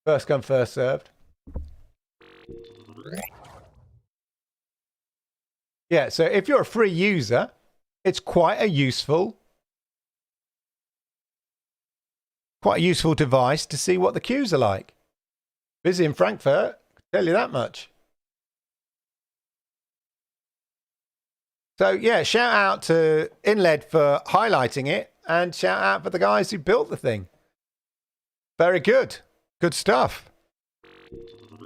First come, first served. Yeah, so if you're a free user, it's quite a useful device to see what the queues are like. Busy in Frankfurt, tell you that much. So yeah, shout out to InLED for highlighting it, and shout out for the guys who built the thing. Very good. Good stuff.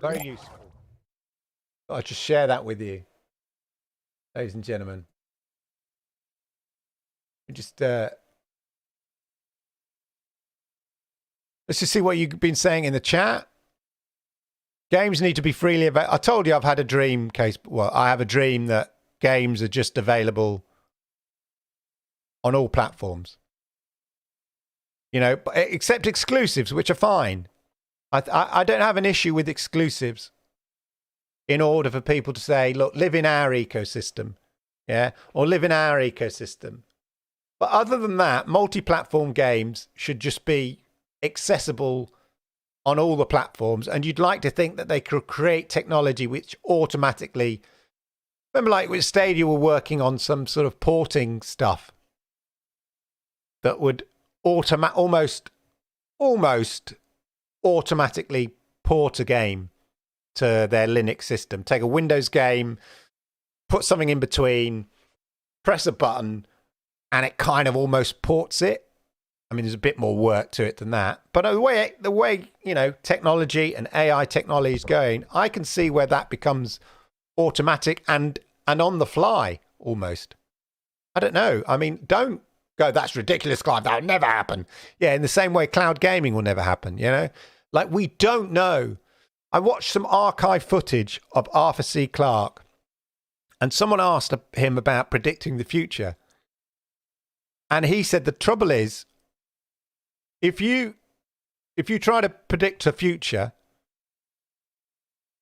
Very useful. I'll just share that with you, ladies and gentlemen. Just let's just see what you've been saying in the chat. Games need to be freely available. I told you I've had a dream case. Well, I have a dream that games are just available on all platforms. You know, except exclusives, which are fine. I don't have an issue with exclusives in order for people to say, look, live in our ecosystem. Yeah, or live in our ecosystem. But other than that, multi-platform games should just be accessible on all the platforms. And you'd like to think that they could create technology which automatically, remember like with Stadia were working on some sort of porting stuff that would almost automatically port a game to their Linux system. Take a Windows game, put something in between, press a button, and it kind of almost ports it. I mean, there's a bit more work to it than that. But the way you know, technology and AI technology is going, I can see where that becomes automatic and on the fly almost. I don't know. I mean, don't go, that's ridiculous, Clive. That'll never happen. Yeah, in the same way cloud gaming will never happen, you know? Like, we don't know. I watched some archive footage of Arthur C. Clarke, and someone asked him about predicting the future. And he said the trouble is, if you try to predict a future,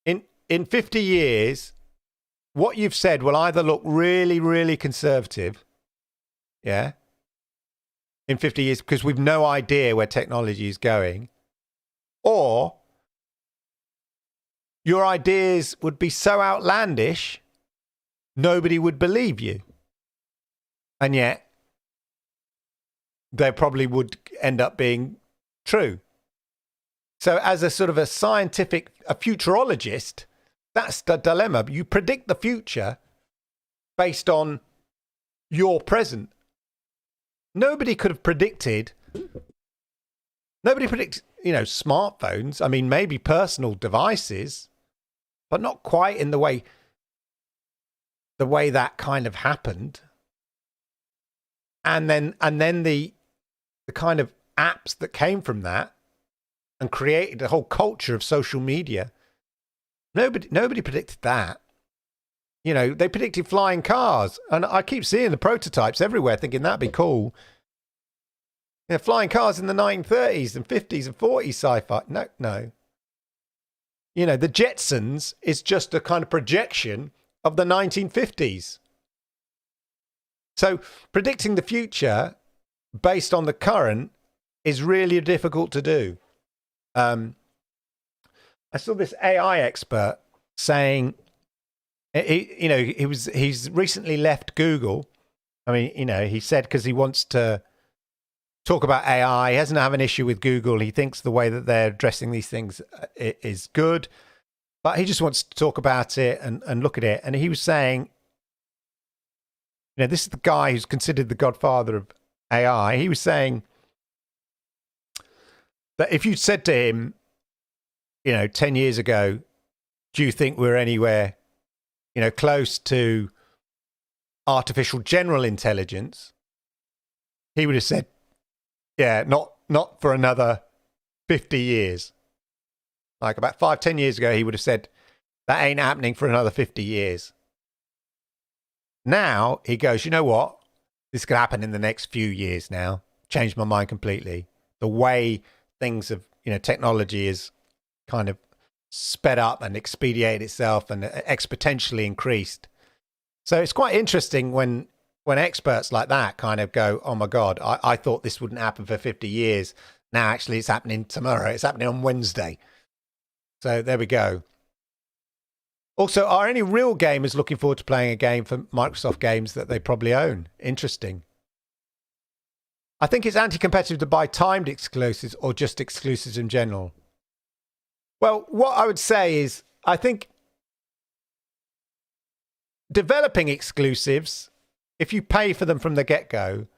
in 50 years, what you've said will either look really, really conservative, yeah, in 50 years, because we've no idea where technology is going, or your ideas would be so outlandish, nobody would believe you. And yet, they probably would end up being true. So as a sort of a futurologist, that's the dilemma. You predict the future based on your present. Nobody predicted, smartphones. I mean, maybe personal devices, but not quite in the way that kind of happened. And then the kind of apps that came from that and created a whole culture of social media. Nobody predicted that. You know, they predicted flying cars, and I keep seeing the prototypes everywhere, thinking that'd be cool. You know, flying cars in the 1930s and 50s and 40s sci-fi. No. You know, the Jetsons is just a kind of projection of the 1950s. So predicting the future based on the current is really difficult to do. I saw this AI expert saying, he's recently left Google. I mean, you know, he said because he wants to talk about AI. He doesn't have an issue with Google. He thinks the way that they're addressing these things is good, but he just wants to talk about it and look at it. And he was saying, you know, this is the guy who's considered the godfather of AI. He was saying that if you'd said to him, you know, 10 years ago, do you think we're anywhere, you know, close to artificial general intelligence? He would have said, yeah, not for another 50 years. Like about 5-10 years ago, he would have said, that ain't happening for another 50 years. Now he goes, you know what? This could happen in the next few years now. Changed my mind completely. The way things have, you know, technology is kind of sped up and expedited itself and exponentially increased. So it's quite interesting when experts like that kind of go, oh my God, I thought this wouldn't happen for 50 years. Now actually it's happening tomorrow. It's happening on Wednesday. So there we go. Also, are any real gamers looking forward to playing a game for Microsoft games that they probably own? Interesting. I think it's anti-competitive to buy timed exclusives or just exclusives in general. Well, what I would say is, I think developing exclusives, if you pay for them from the get-go,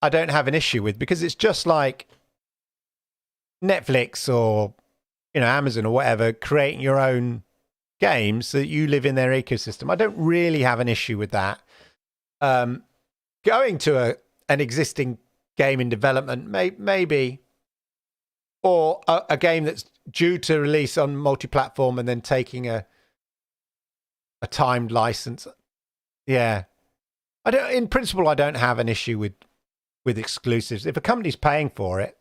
I don't have an issue with, because it's just like Netflix or, you know, Amazon or whatever, creating your own games so that you live in their ecosystem. I don't really have an issue with that. Going to an existing game in development, maybe, or a game that's due to release on multi-platform and then taking a timed license. Yeah. In principle, I don't have an issue with exclusives. If a company's paying for it,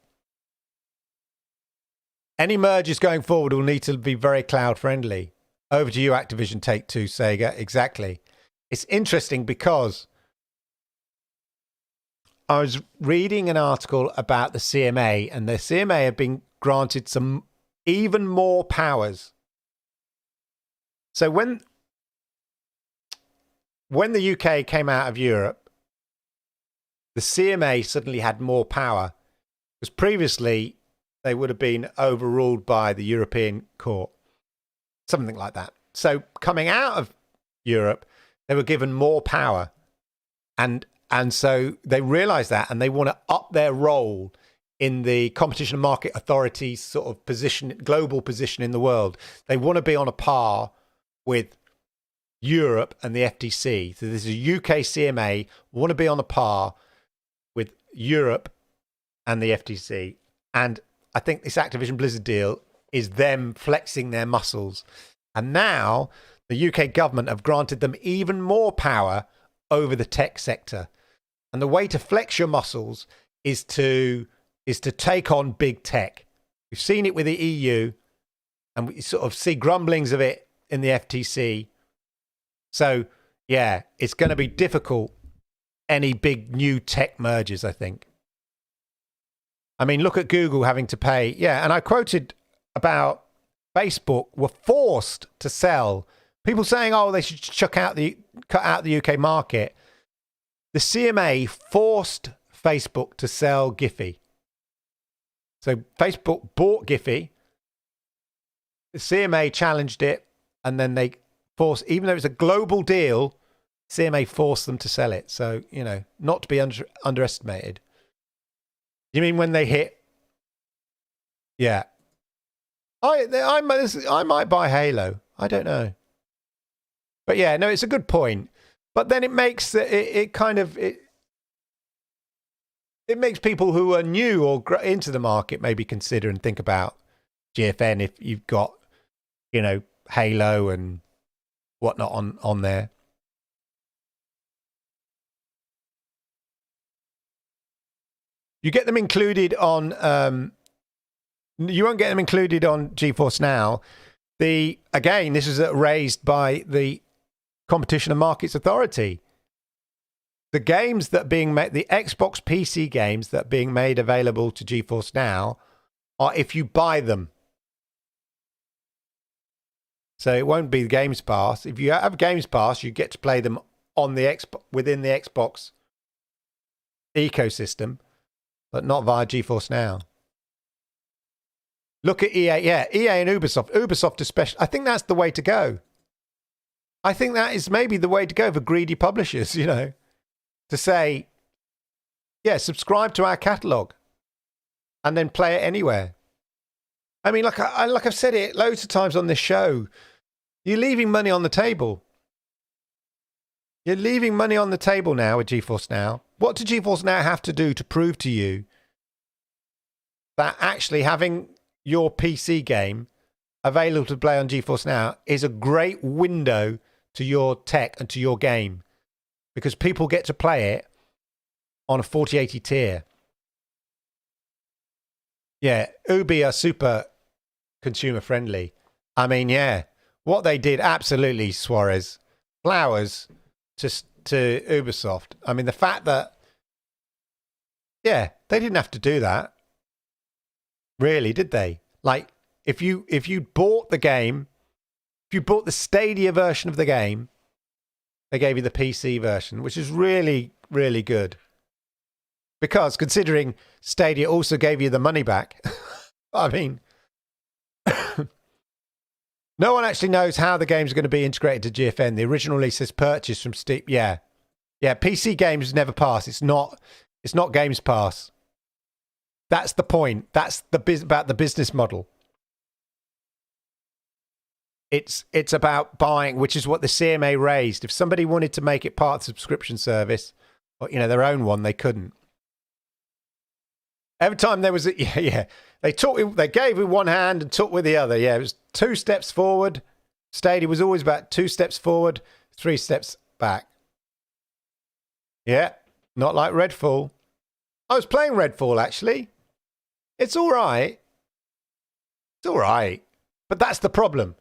any mergers going forward will need to be very cloud friendly. Over to you, Activision, Take-Two, Sega. Exactly. It's interesting because I was reading an article about the CMA, and the CMA have been granted some even more powers. So when the UK came out of Europe, the CMA suddenly had more power, because previously they would have been overruled by the European Court, something like that. So coming out of Europe, they were given more power, and so they realized that, and they want to up their role in the Competition and Market Authority's sort of position, global position in the world. They want to be on a par with Europe and the FTC. So this is UK CMA, want to be on a par with Europe and the FTC. And I think this Activision Blizzard deal is them flexing their muscles. And now the UK government have granted them even more power over the tech sector. And the way to flex your muscles is to take on big tech. We've seen it with the EU, and we sort of see grumblings of it in the FTC. So, yeah, it's going to be difficult, any big new tech mergers, I think. I mean, look at Google having to pay. Yeah, and I quoted about Facebook were forced to sell. People saying, oh, they should cut out the UK market. The CMA forced Facebook to sell Giphy. So Facebook bought Giphy. The CMA challenged it, and then they forced, even though it's a global deal, CMA forced them to sell it. So, you know, not to be underestimated. You mean when they hit? Yeah. I might buy Halo. I don't know. But yeah, no, it's a good point. But then it makes it makes people who are new or into the market maybe consider and think about GFN if you've got, you know, Halo and whatnot on there. You get them included on. You won't get them included on GeForce Now. Again, this is raised by the Competition and Markets Authority. The games that are being made, the Xbox PC games that are being made available to GeForce Now, are if you buy them. So it won't be the Games Pass. If you have Games Pass, you get to play them on the within the Xbox ecosystem, but not via GeForce Now. Look at EA. Yeah, EA and Ubisoft. Ubisoft especially. I think that's the way to go. I think that is maybe the way to go for greedy publishers, you know, to say, yeah, subscribe to our catalog and then play it anywhere. I mean, like I've said it loads of times on this show, you're leaving money on the table. You're leaving money on the table now with GeForce Now. What does GeForce Now have to do to prove to you that actually having your PC game available to play on GeForce Now is a great window to your tech and to your game? Because people get to play it on a 4080 tier. Yeah, Ubi are super consumer friendly. I mean, yeah, what they did, absolutely, Suarez. Flowers to Ubisoft. I mean, the fact that, yeah, they didn't have to do that. Really, did they? Like, if you bought the game, if you bought the Stadia version of the game, they gave you the PC version, which is really, really good. Because considering Stadia also gave you the money back, I mean, no one actually knows how the games are going to be integrated to GFN. The original release is purchased from Steam. Yeah, PC games never pass. It's not Games Pass. That's the point. That's about the business model. It's about buying, which is what the CMA raised. If somebody wanted to make it part of the subscription service, or their own one, they couldn't. Every time there was they gave with one hand and took with the other. Yeah, it was 2 steps forward. Stadia was always about 2 steps forward, 3 steps back. Yeah, not like Redfall. I was playing Redfall actually. It's all right. It's all right, but that's the problem.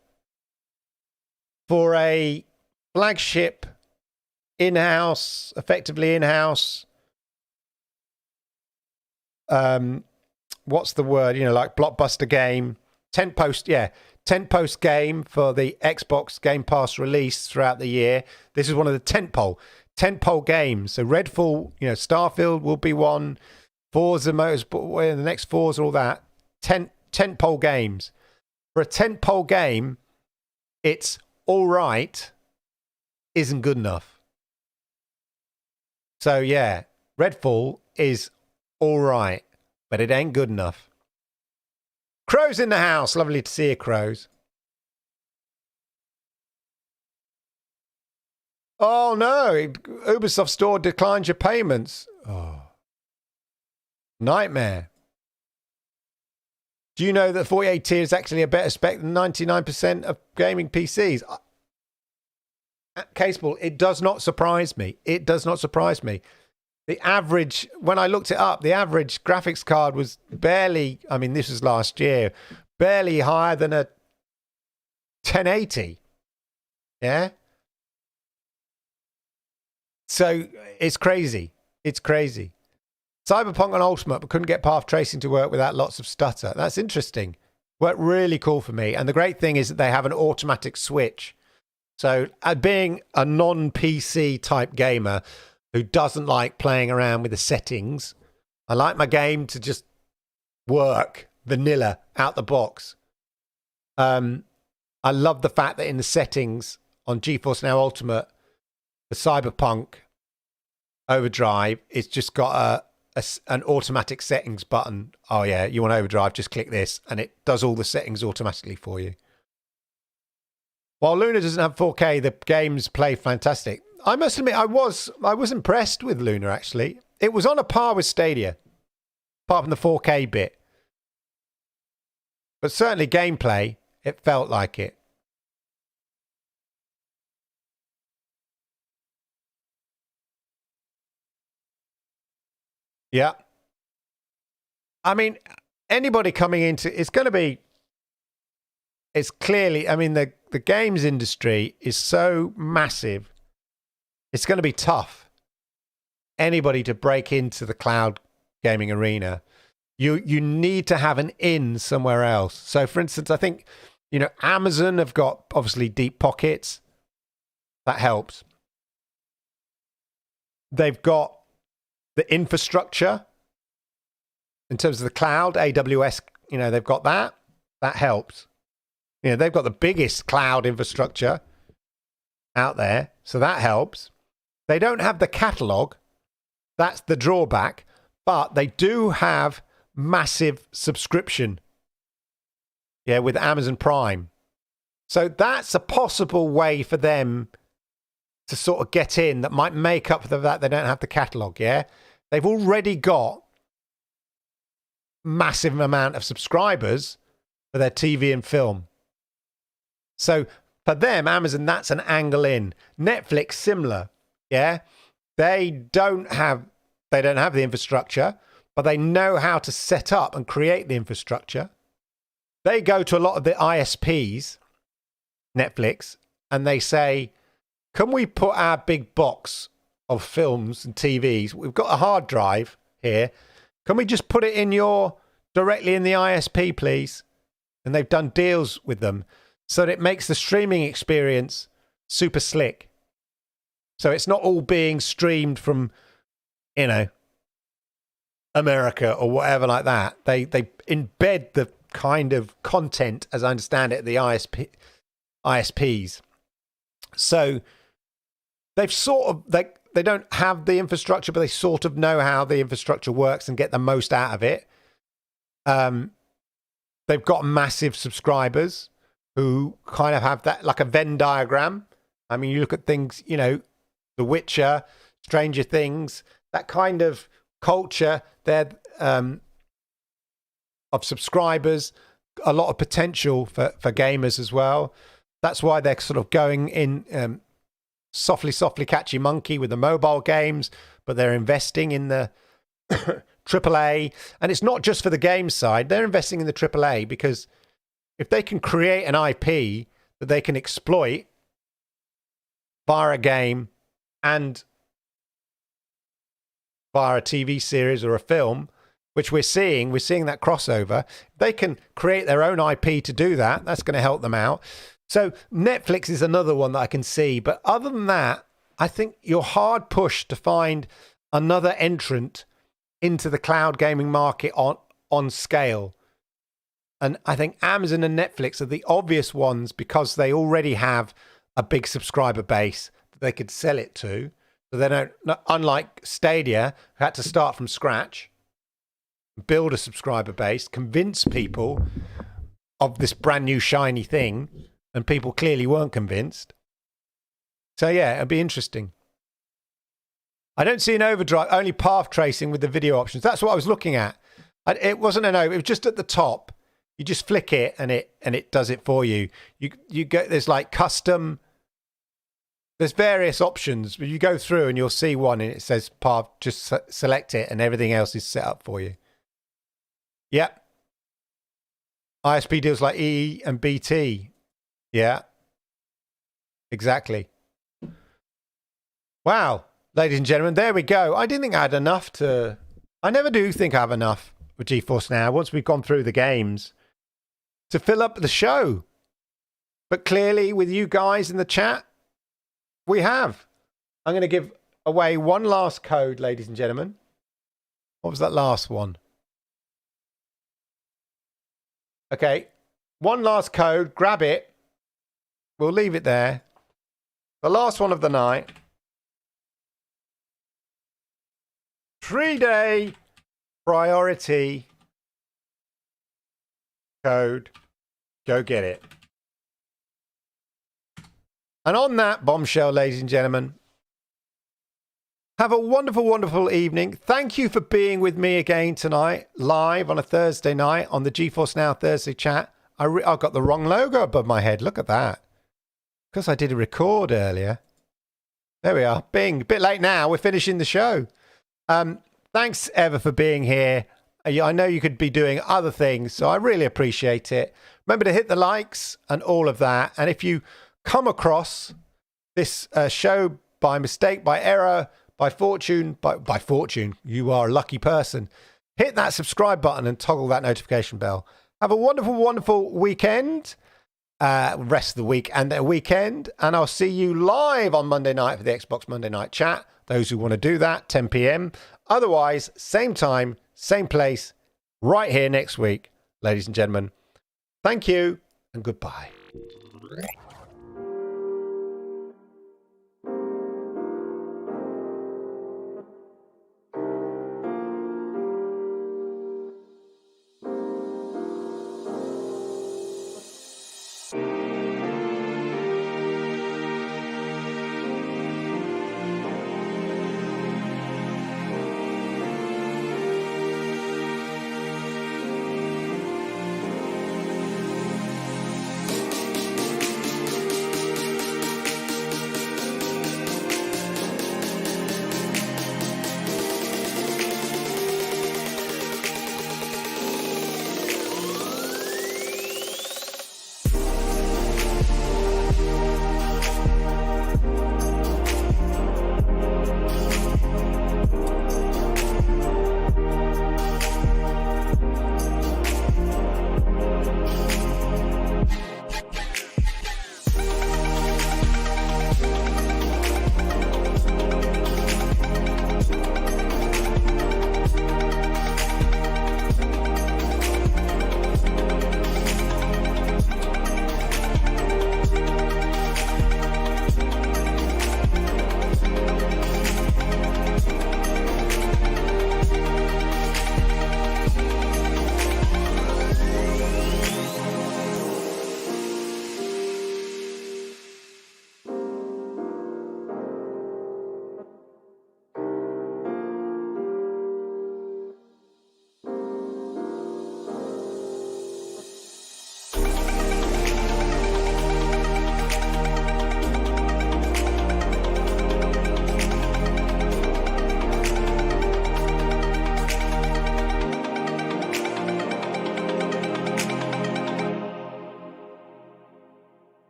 For a flagship effectively in-house, what's the word? Like blockbuster game, tent post game for the Xbox Game Pass release throughout the year. This is one of the tentpole games. So Redfall, Starfield will be one. Forza Motorsport, the next Forza, all that. Tentpole games. For a tentpole game, it's all right, isn't good enough. So yeah, Redfall is all right, but it ain't good enough. Crow's in the house. Lovely to see you, Crows. Oh no, Ubisoft Store declines your payments. Oh, nightmare. Do you know that 48 tier is actually a better spec than 99% of gaming PCs? Casable, it does not surprise me. It does not surprise me. The average, when I looked it up, the average graphics card was barely, this was last year, barely higher than a 1080. Yeah? So it's crazy. It's crazy. Cyberpunk on Ultimate, but couldn't get path tracing to work without lots of stutter. That's interesting. Worked really cool for me. And the great thing is that they have an automatic switch. So being a non-PC type gamer, who doesn't like playing around with the settings. I like my game to just work vanilla out the box. I love the fact that in the settings on GeForce Now Ultimate, the Cyberpunk Overdrive, it's just got an automatic settings button. Oh yeah, you want overdrive, just click this and it does all the settings automatically for you. While Luna doesn't have 4K, the games play fantastic. I must admit, I was impressed with Luna, actually. It was on a par with Stadia, apart from the 4K bit. But certainly gameplay, it felt like it. Yeah. I mean, anybody coming into it's going to be. It's clearly. I mean, the games industry is so massive. It's going to be tough. Anybody to break into the cloud gaming arena, you need to have an in somewhere else. So, for instance, I think Amazon have got obviously deep pockets. That helps. They've got the infrastructure in terms of the cloud, AWS, they've got that. That helps. They've got the biggest cloud infrastructure out there, so that helps. They don't have the catalog. That's the drawback. But they do have massive subscription. Yeah, with Amazon Prime. So that's a possible way for them to sort of get in that might make up for that they don't have the catalog, yeah? They've already got massive amount of subscribers for their TV and film. So for them, Amazon, that's an angle in. Netflix, similar, yeah? They don't have the infrastructure, but they know how to set up and create the infrastructure. They go to a lot of the ISPs, Netflix, and they say, can we put our big box of films and TVs? We've got a hard drive here. Can we just put it directly in the ISP, please? And they've done deals with them so that it makes the streaming experience super slick. So it's not all being streamed from, America or whatever like that. They embed the kind of content, as I understand it, the ISPs. So they've sort of, they don't have the infrastructure, but they sort of know how the infrastructure works and get the most out of it. They've got massive subscribers who kind of have that, like a Venn diagram. I mean, you look at things, The Witcher, Stranger Things, that kind of culture there of subscribers, a lot of potential for gamers as well. That's why they're sort of going in softly catchy monkey with the mobile games, but they're investing in the AAA. And it's not just for the game side. They're investing in the AAA because if they can create an IP that they can exploit via a game and via a TV series or a film, which we're seeing that crossover. If they can create their own IP to do that, that's going to help them out. So Netflix is another one that I can see. But other than that, I think you're hard pushed to find another entrant into the cloud gaming market on scale. And I think Amazon and Netflix are the obvious ones because they already have a big subscriber base that they could sell it to. So they don't, unlike Stadia, who had to start from scratch, build a subscriber base, convince people of this brand new shiny thing, and people clearly weren't convinced. So yeah, it'd be interesting. I don't see an overdrive, only path tracing with the video options. That's what I was looking at. It wasn't an over, it was just at the top. You just flick it and it does it for you. You get, there's like custom, there's various options, but you go through and you'll see one and it says path, just select it and everything else is set up for you. Yep. ISP deals like E and BT. Yeah. Exactly. Wow. Ladies and gentlemen, there we go. I didn't think I had enough I never do think I have enough with GeForce Now once we've gone through the games to fill up the show. But clearly with you guys in the chat, we have. I'm going to give away one last code, ladies and gentlemen. What was that last one? Okay, one last code. Grab it. We'll leave it there. The last one of the night. 3-day priority code. Go get it. And on that bombshell, ladies and gentlemen, have a wonderful, wonderful evening. Thank you for being with me again tonight, live on a Thursday night on the GeForce Now Thursday chat. I've got the wrong logo above my head. Look at that. Because I did a record earlier. There we are. Bing. A bit late now. We're finishing the show. Thanks, Eva, for being here. I know you could be doing other things, so I really appreciate it. Remember to hit the likes and all of that. And if you come across this show by mistake, by error, by fortune, by fortune, you are a lucky person. Hit that subscribe button and toggle that notification bell. Have a wonderful, wonderful weekend. Rest of the week and the weekend. And I'll see you live on Monday night for the Xbox Monday Night Chat. Those who want to do that, 10 p.m. Otherwise, same time, same place, right here next week, ladies and gentlemen. Thank you and goodbye.